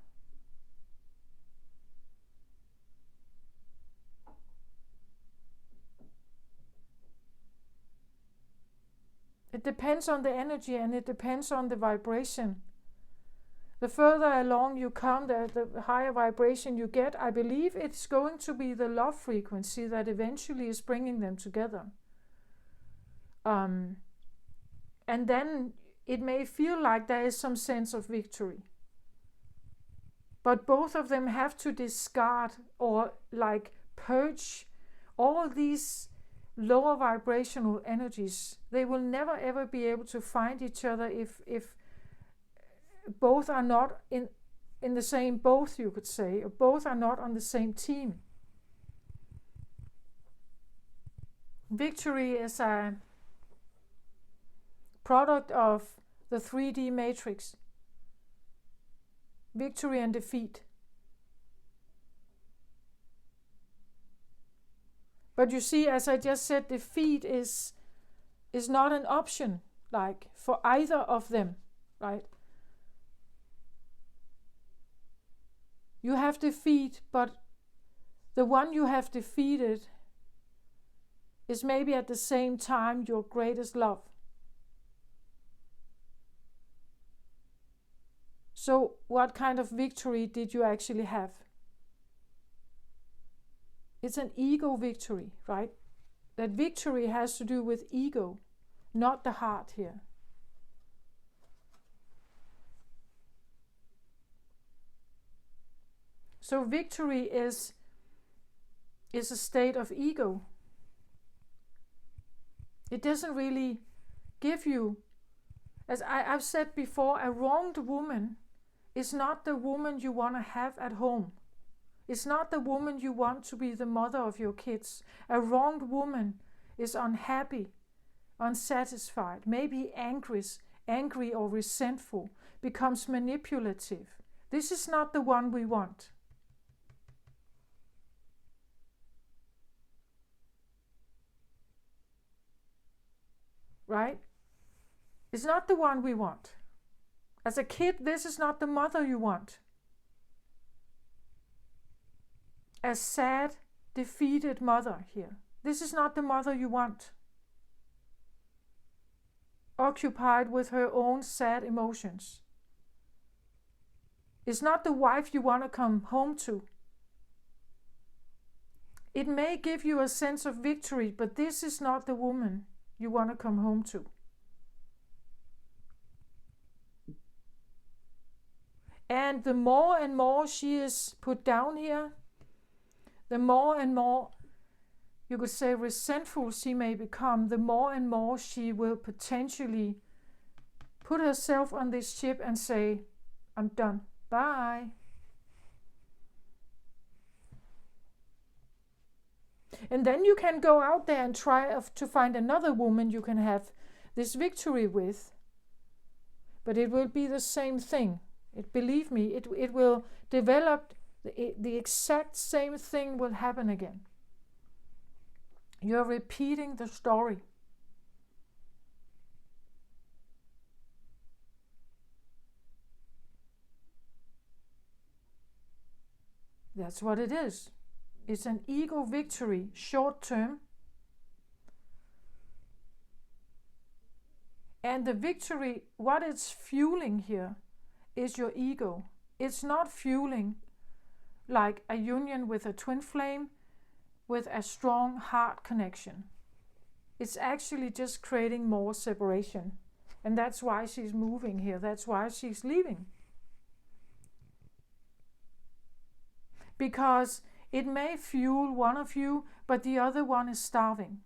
It depends on the energy and it depends on the vibration. The further along you come, the higher vibration you get. I believe it's going to be the love frequency that eventually is bringing them together. And then it may feel like there is some sense of victory. But both of them have to discard or like purge all these lower vibrational energies. They will never ever be able to find each other if both are not in the same boat, you could say, or both are not on the same team. Victory is a product of the 3D matrix. Victory and defeat. But you see, as I just said, defeat is not an option, like, for either of them, right? You have defeat, but the one you have defeated is maybe at the same time your greatest love. So what kind of victory did you actually have? It's an ego victory, right? That victory has to do with ego, not the heart here. So victory is a state of ego. It doesn't really give you, as I've said before, a wronged woman is not the woman you want to have at home. It's not the woman you want to be the mother of your kids. A wronged woman is unhappy, unsatisfied, maybe angry or resentful, becomes manipulative. This is not the one we want. Right? It's not the one we want. As a kid, this is not the mother you want. A sad, defeated mother here. This is not the mother you want. Occupied with her own sad emotions. It's not the wife you want to come home to. It may give you a sense of victory, but this is not the woman you want to come home to. And the more and more she is put down here, the more and more, you could say, resentful she may become, the more and more she will potentially put herself on this ship and say, I'm done, bye. And then you can go out there and try to find another woman you can have this victory with. But it will be the same thing. Believe me, it will develop. The exact same thing will happen again. You're repeating the story. That's what it is. It's an ego victory, short term. And the victory, what it's fueling here, is your ego. It's not fueling like a union with a twin flame with a strong heart connection. It's actually just creating more separation. And that's why she's moving here. That's why she's leaving. Because it may fuel one of you, but the other one is starving.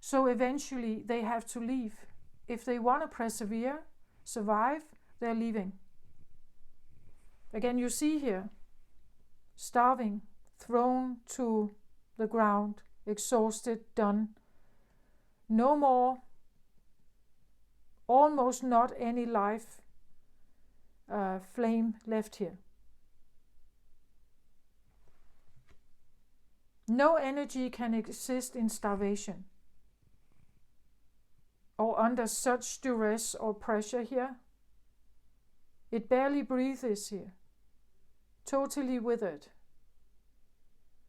So eventually they have to leave. If they want to persevere, survive, They're leaving. Again, you see here, starving, thrown to the ground, exhausted, done. No more, almost not any life flame left here. No energy can exist in starvation or under such duress or pressure here. It barely breathes here, totally withered.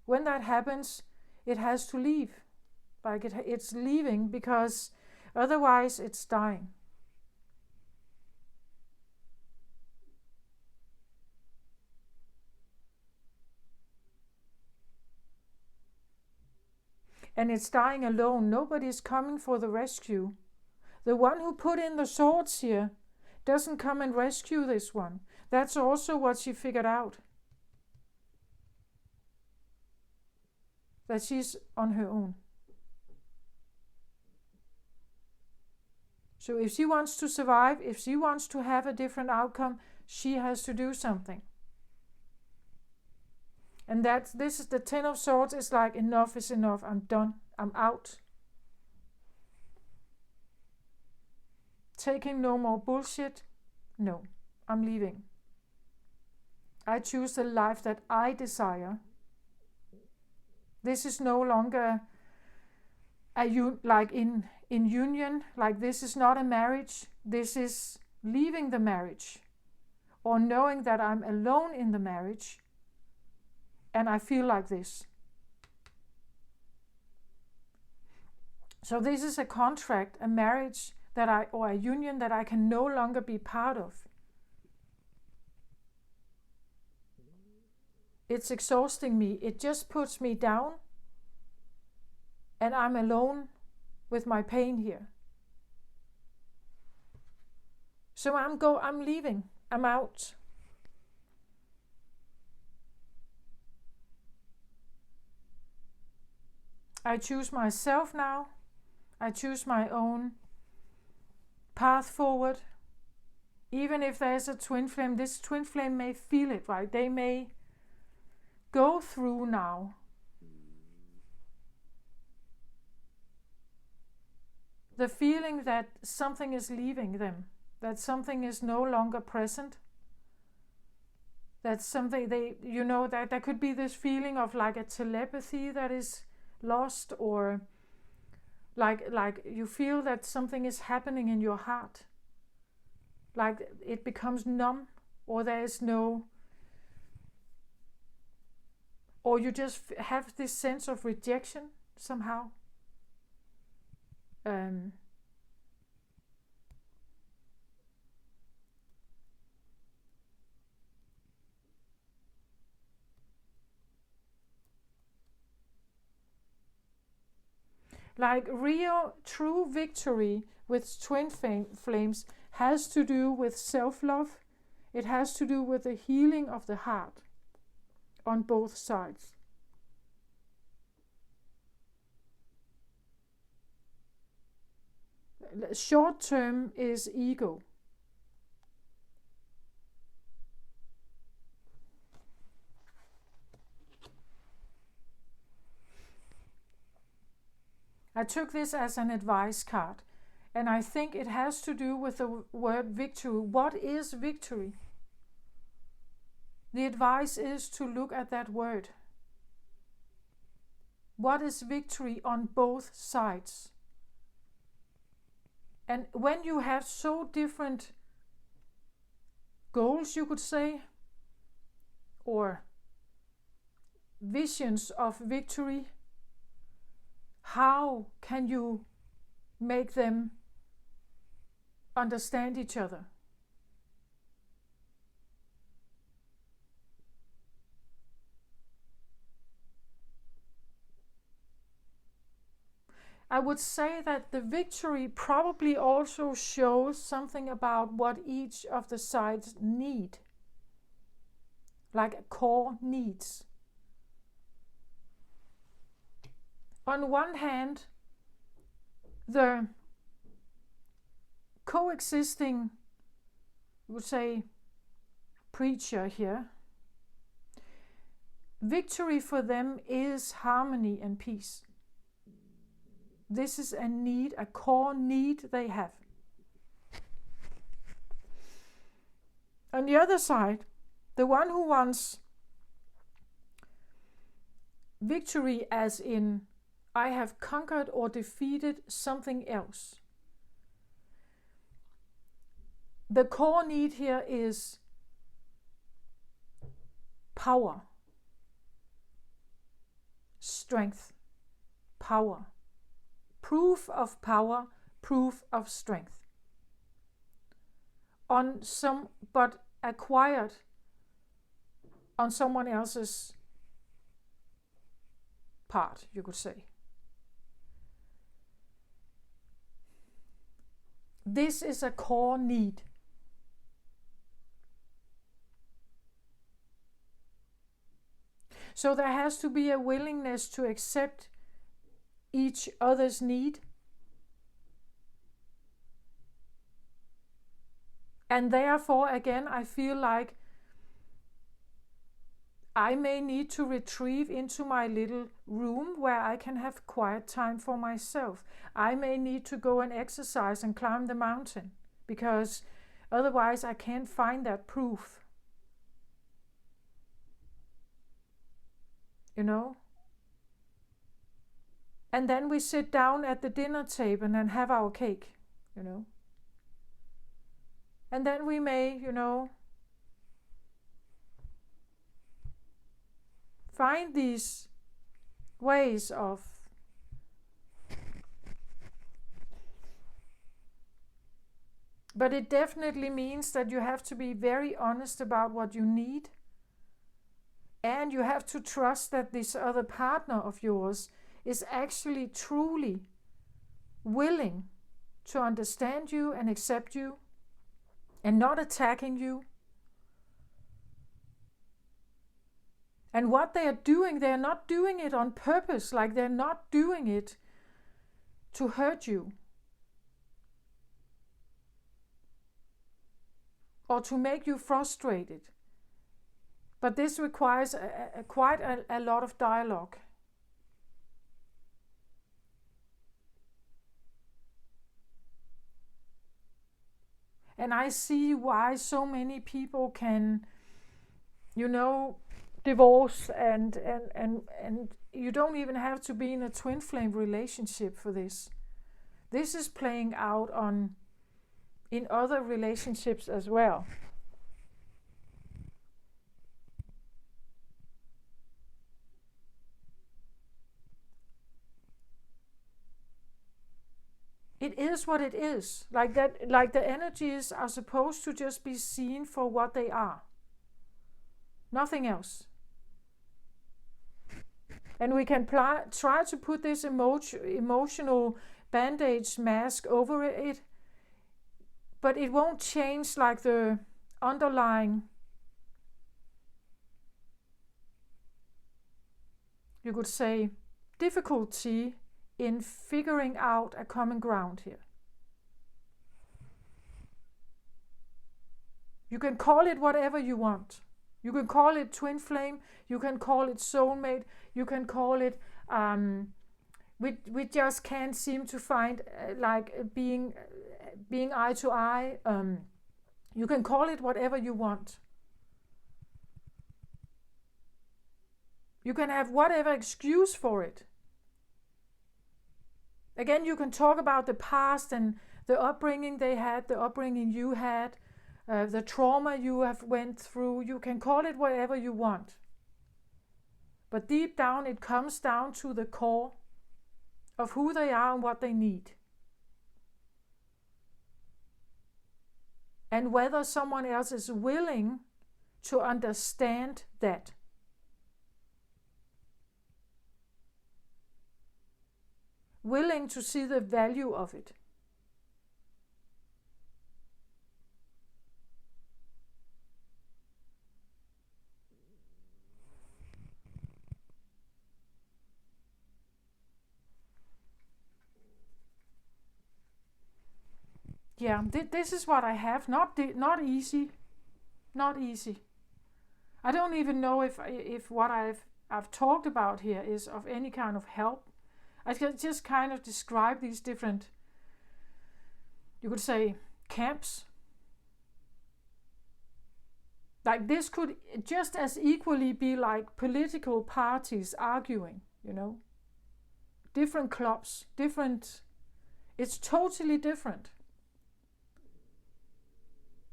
When that happens, it has to leave. Like it's leaving because otherwise it's dying. And it's dying alone. Nobody's coming for the rescue. The one who put in the swords here doesn't come and rescue this one. That's also what she figured out. That she's on her own. So if she wants to survive, if she wants to have a different outcome, she has to do something. And this is the Ten of Swords. It's like, enough is enough. I'm done. I'm out. Taking no more bullshit. No, I'm leaving. I choose the life that I desire. This is no longer like in union. Like, this is not a marriage. This is leaving the marriage, or knowing that I'm alone in the marriage. And I feel like this. So this is a contract, a marriage or a union that I can no longer be part of. It's exhausting me. It just puts me down. And I'm alone with my pain here. So I'm leaving. I'm out. I choose myself now. I choose my own path forward. Even if there's a twin flame, this twin flame may feel it, right? They may go through now the feeling that something is leaving them, that something is no longer present, that something that there could be this feeling of like a telepathy that is lost, or like you feel that something is happening in your heart, like it becomes numb, or there is no, or you just have this sense of rejection somehow. Like real, true victory with twin flames has to do with self-love. It has to do with the healing of the heart on both sides. Short term is ego. I took this as an advice card, and I think it has to do with the word victory. What is victory? The advice is to look at that word. What is victory on both sides? And when you have so different goals, you could say, or visions of victory, how can you make them understand each other? I would say that the victory probably also shows something about what each of the sides need, like core needs. On one hand, the coexisting you would say, preacher here. Victory for them is harmony and peace. This is a need, a core need they have. On the other side, the one who wants victory as in, I have conquered or defeated something else. The core need here is power, strength, power, proof of power, proof of strength. But acquired on someone else's part, you could say. This is a core need. So there has to be a willingness to accept each other's need. And therefore, again, I feel like I may need to retrieve into my little room where I can have quiet time for myself. I may need to go and exercise and climb the mountain, because otherwise I can't find that proof. You know? And then we sit down at the dinner table and have our cake, you know? And then we may, you know, find these ways of but it definitely means that you have to be very honest about what you need, and you have to trust that this other partner of yours is actually truly willing to understand you and accept you and not attacking you. And what they are doing, they're not doing it on purpose, like they're not doing it to hurt you or to make you frustrated. But this requires quite a lot of dialogue. And I see why so many people can, you know, divorce and you don't even have to be in a twin flame relationship for this. This is playing out in other relationships as well. It is what it is. Like that, like the energies are supposed to just be seen for what they are. Nothing else. And we can try to put this emotional bandage mask over it, but it won't change like the underlying, you could say, difficulty in figuring out a common ground here. You can call it whatever you want. You can call it twin flame, you can call it soulmate, you can call it, we just can't seem to find being eye to eye. You can call it whatever you want. You can have whatever excuse for it. Again, you can talk about the past and the upbringing they had, the upbringing you had, the trauma you have went through. You can call it whatever you want. But deep down, it comes down to the core of who they are and what they need. And whether someone else is willing to understand that. Willing to see the value of it. Yeah, this is what I have. Not easy. Not easy. I don't even know if what I've talked about here is of any kind of help. I can just kind of describe these different, you could say, camps. Like this could just as equally be like political parties arguing, you know. Different clubs, different, it's totally different.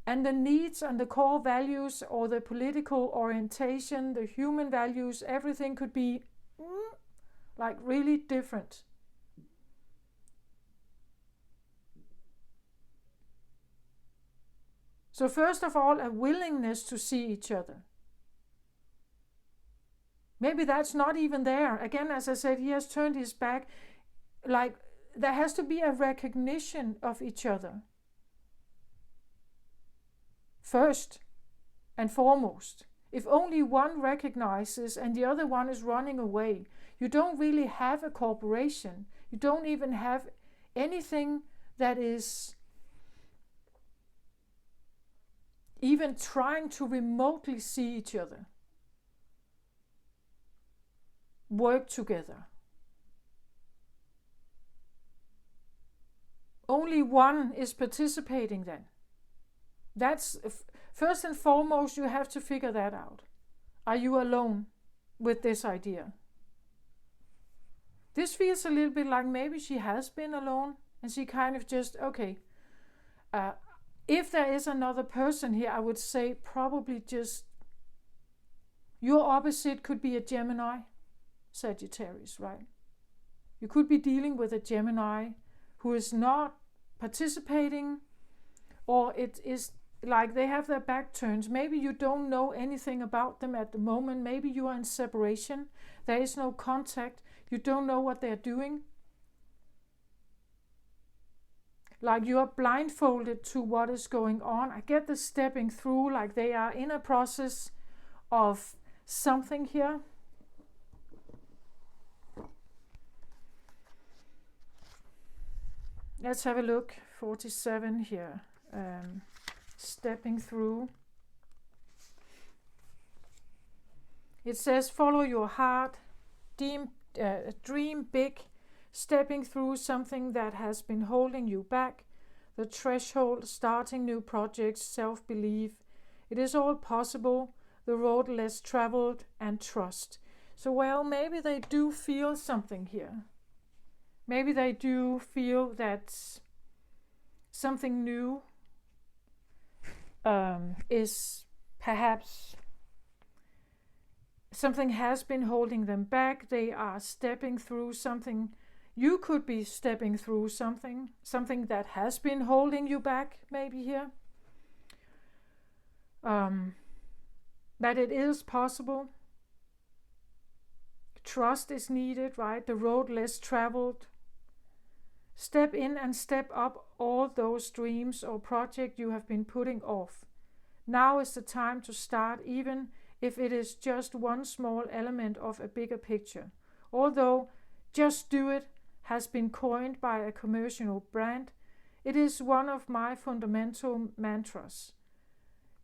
And the needs and the core values or the political orientation, the human values, everything could be like really different. So first of all, a willingness to see each other. Maybe that's not even there. Again, as I said, he has turned his back. Like there has to be a recognition of each other. First and foremost. If only one recognizes and the other one is running away, you don't really have a cooperation. You don't even have anything that is even trying to remotely see each other, work together. Only one is participating then. That's first and foremost, you have to figure that out. Are you alone with this idea? This feels a little bit like maybe she has been alone and she kind of just, okay, if there is another person here, I would say probably just your opposite could be a Gemini, Sagittarius, right? You could be dealing with a Gemini who is not participating, or it is like they have their back turned. Maybe you don't know anything about them at the moment. Maybe you are in separation. There is no contact. You don't know what they're doing. Like you are blindfolded to what is going on. I get the stepping through, like they are in a process of something here. Let's have a look. 47 here. Stepping through. It says follow your heart, dream big, stepping through something that has been holding you back, the threshold, starting new projects, self-belief. It is all possible, the road less traveled, and trust. So well, maybe they do feel something here. Maybe they do feel that something new is perhaps something has been holding them back. They are stepping through something. You could be stepping through something that has been holding you back, maybe here. That it is possible. Trust is needed, right? The road less traveled. Step in and step up all those dreams or projects you have been putting off. Now is the time to start, even if it is just one small element of a bigger picture. Although just do it has been coined by a commercial brand, it is one of my fundamental mantras.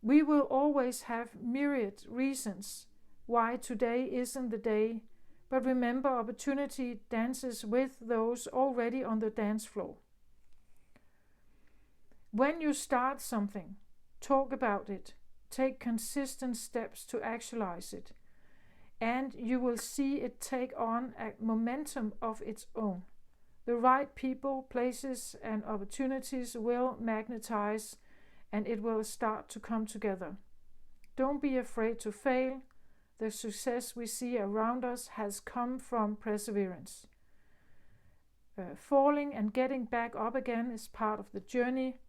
We will always have myriad reasons why today isn't the day, but remember, opportunity dances with those already on the dance floor. When you start something, talk about it, take consistent steps to actualize it, and you will see it take on a momentum of its own. The right people, places, and opportunities will magnetize, and it will start to come together. Don't be afraid to fail. The success we see around us has come from perseverance. Falling and getting back up again is part of the journey.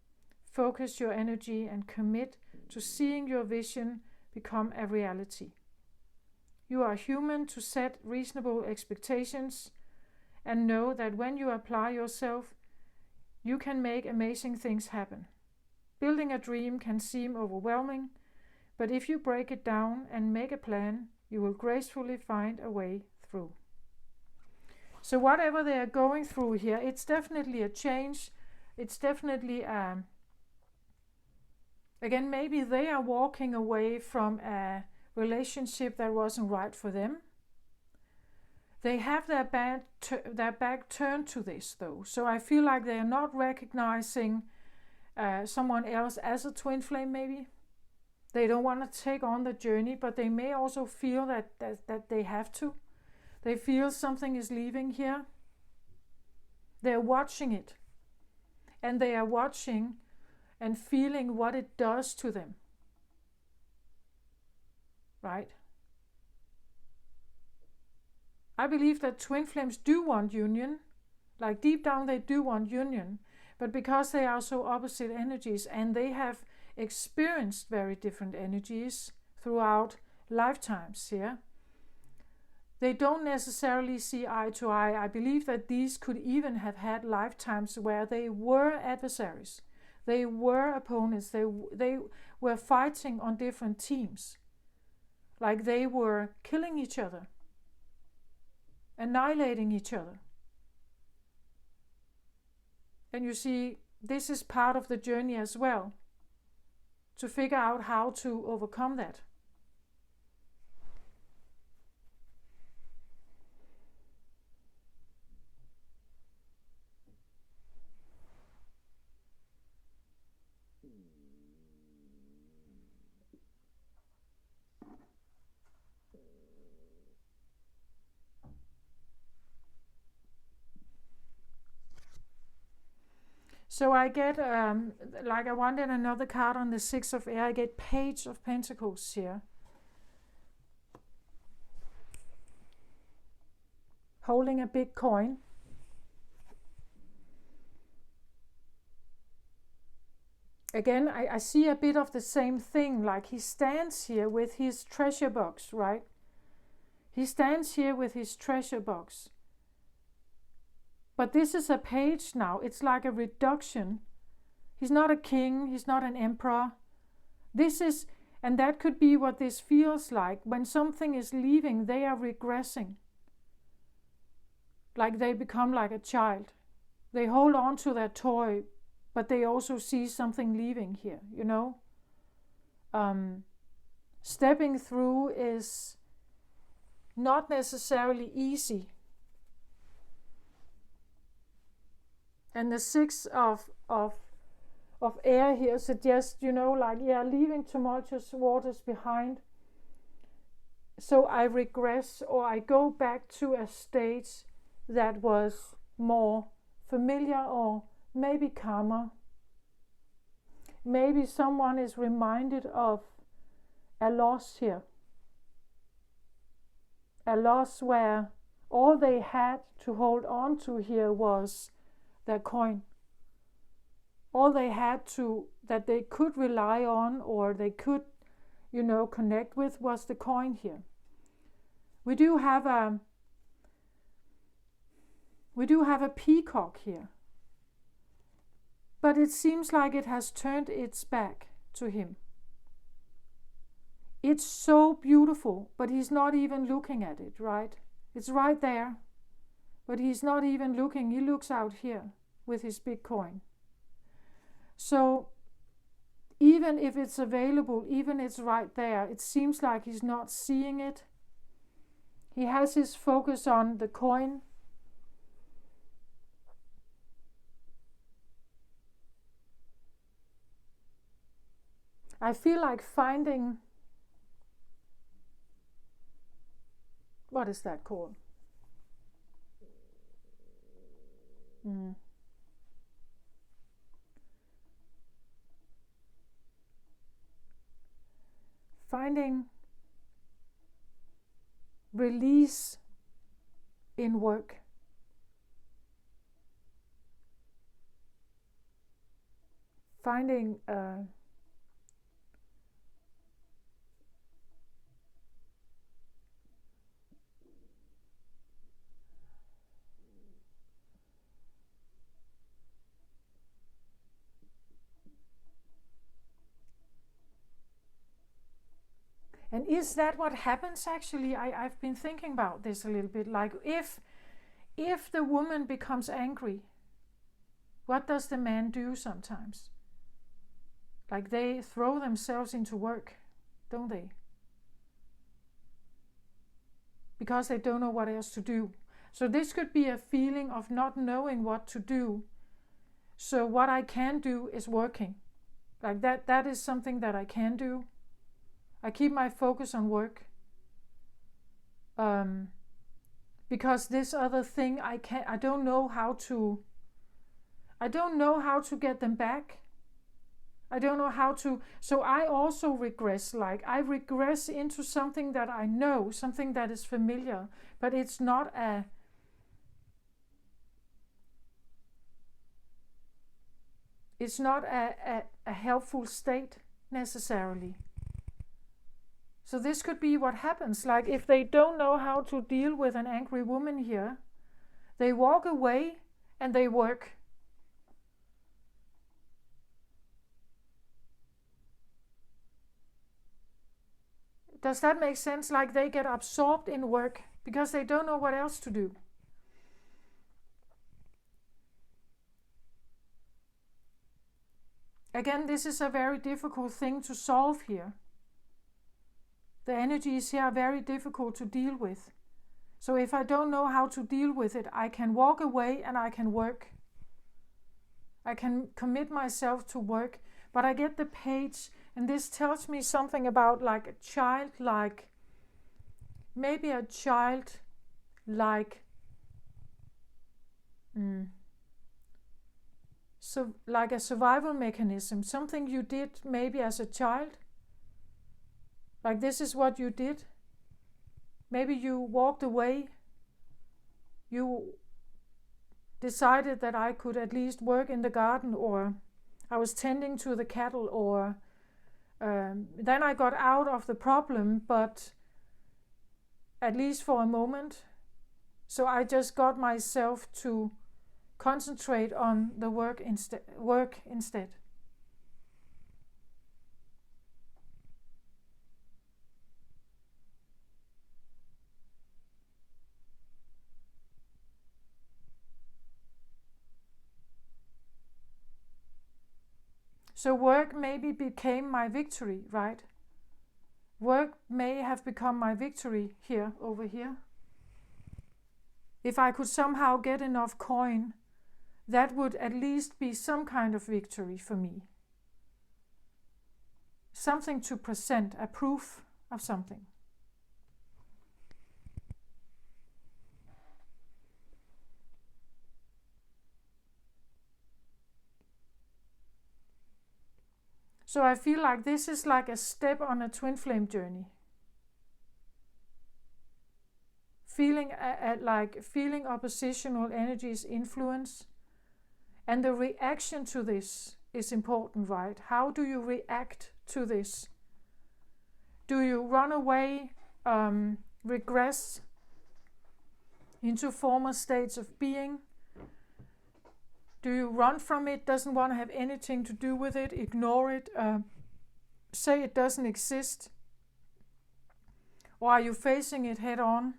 Focus your energy and commit to seeing your vision become a reality. You are human to set reasonable expectations and know that when you apply yourself, you can make amazing things happen. Building a dream can seem overwhelming, but if you break it down and make a plan, you will gracefully find a way through. So whatever they are going through here, it's definitely a change. it's definitely, again, maybe they are walking away from a relationship that wasn't right for them. They have their back turned to this, though. So I feel like they are not recognizing someone else as a twin flame, maybe. They don't want to take on the journey, but they may also feel that they have to. They feel something is leaving here. They're watching it. And they are watching and feeling what it does to them. Right? I believe that twin flames do want union. Like deep down they do want union. But because they are so opposite energies and they have experienced very different energies throughout lifetimes here, they don't necessarily see eye to eye. I believe that these could even have had lifetimes where they were adversaries. They were opponents. They were fighting on different teams. Like they were killing each other, annihilating each other. And you see, this is part of the journey as well, to figure out how to overcome that. So I get, like I wanted another card on the Six of Air, I get Page of Pentacles here. Holding a big coin. Again, I see a bit of the same thing, like he stands here with his treasure box, right? He stands here with his treasure box. But this is a page now. It's like a reduction. He's not a king. He's not an emperor. This is, and that could be what this feels like. When something is leaving, they are regressing. Like they become like a child. They hold on to their toy, but they also see something leaving here, you know? Stepping through is not necessarily easy. And the Six of Air here suggests, you know, like, yeah, leaving tumultuous waters behind. So I regress, or I go back to a state that was more familiar, or maybe calmer. Maybe someone is reminded of a loss here. A loss where all they had to hold on to here was their coin. All they had to, that they could rely on, or they could, you know, connect with, was the coin here. We do have a peacock here. But it seems like it has turned its back to him. It's so beautiful, but he's not even looking at it, right? It's right there. But he's not even looking. He looks out here with his big coin. So even if it's available, even it's right there, it seems like he's not seeing it. He has his focus on the coin. I feel like finding, what is that called? Finding release in work. Finding and is that what happens actually? I've been thinking about this a little bit. Like if the woman becomes angry, What does the man do sometimes? Like they throw themselves into work, don't they? Because they don't know what else to do. So this could be a feeling of not knowing what to do. So what I can do is working. Like that is something that I can do. I keep my focus on work. Because this other thing I don't know how to get them back. I don't know how to, so I also regress, like I regress into something that I know, something that is familiar, but it's not a helpful state necessarily. So this could be what happens, like if they don't know how to deal with an angry woman here, they walk away and they work. Does that make sense? Like they get absorbed in work because they don't know what else to do. Again, this is a very difficult thing to solve here. The energies here are very difficult to deal with. So if I don't know how to deal with it, I can walk away and I can work. I can commit myself to work. But I get the page, and this tells me something about like a child, like maybe a child, like so like a survival mechanism, something you did maybe as a child. Like this is what you did. Maybe you walked away. You decided that I could at least work in the garden, or I was tending to the cattle, or then I got out of the problem, but at least for a moment. So I just got myself to concentrate on the work instead. So work maybe became my victory, right? Work may have become my victory here, over here. If I could somehow get enough coin, that would at least be some kind of victory for me. Something to present, a proof of something. So I feel like this is like a step on a twin flame journey. Feeling feeling oppositional energies influence, and the reaction to this is important, right? How do you react to this? Do you run away, regress into former states of being? Do you run from it, doesn't want to have anything to do with it, ignore it, say it doesn't exist? Or are you facing it head on?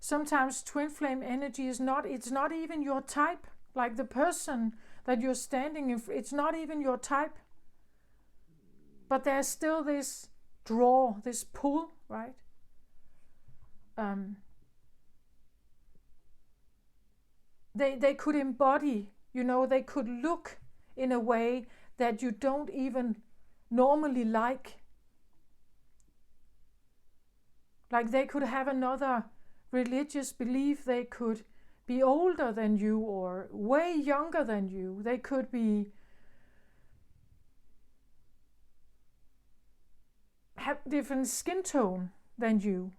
Sometimes twin flame energy it's not even your type. Like the person that you're standing in, it's not even your type. But there's still this draw, this pull, right? They could embody, they could look in a way that you don't even normally like. Like they could have another religious belief, they could be older than you or way younger than you. They could have different skin tone than you.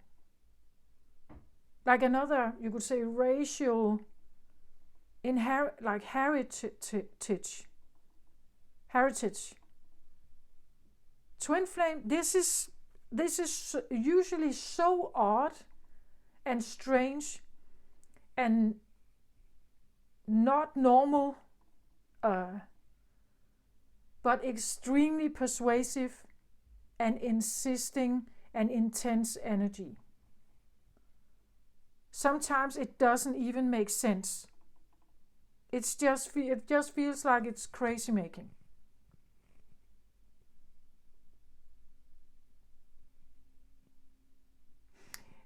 Like another, you could say, racial heritage. Twin flame, this is usually so odd and strange and not normal, but extremely persuasive and insisting and intense energy. Sometimes it doesn't even make sense. It just feels like it's crazy making.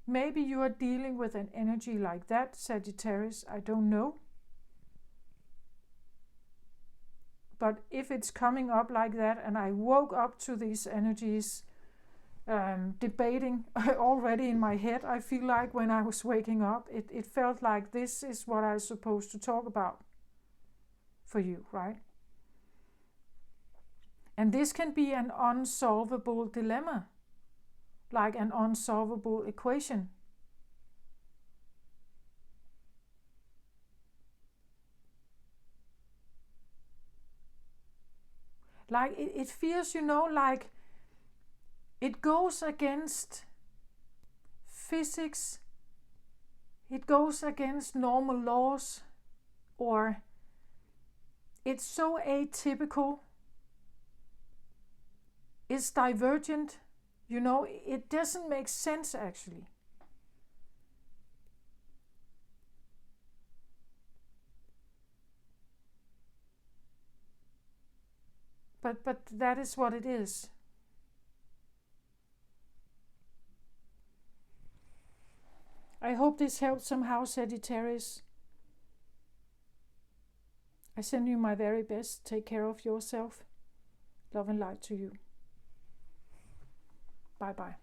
Maybe you are dealing with an energy like that, Sagittarius, I don't know. But if it's coming up like that, and I woke up to these energies debating already in my head, I feel like when I was waking up, it felt like this is what I'm supposed to talk about for you, right? And this can be an unsolvable dilemma, like an unsolvable equation. Like it feels, like it goes against physics, it goes against normal laws, or it's so atypical, it's divergent, it doesn't make sense actually. But that is what it is. I hope this helped somehow, Sagittarius. I send you my very best. Take care of yourself. Love and light to you. Bye bye.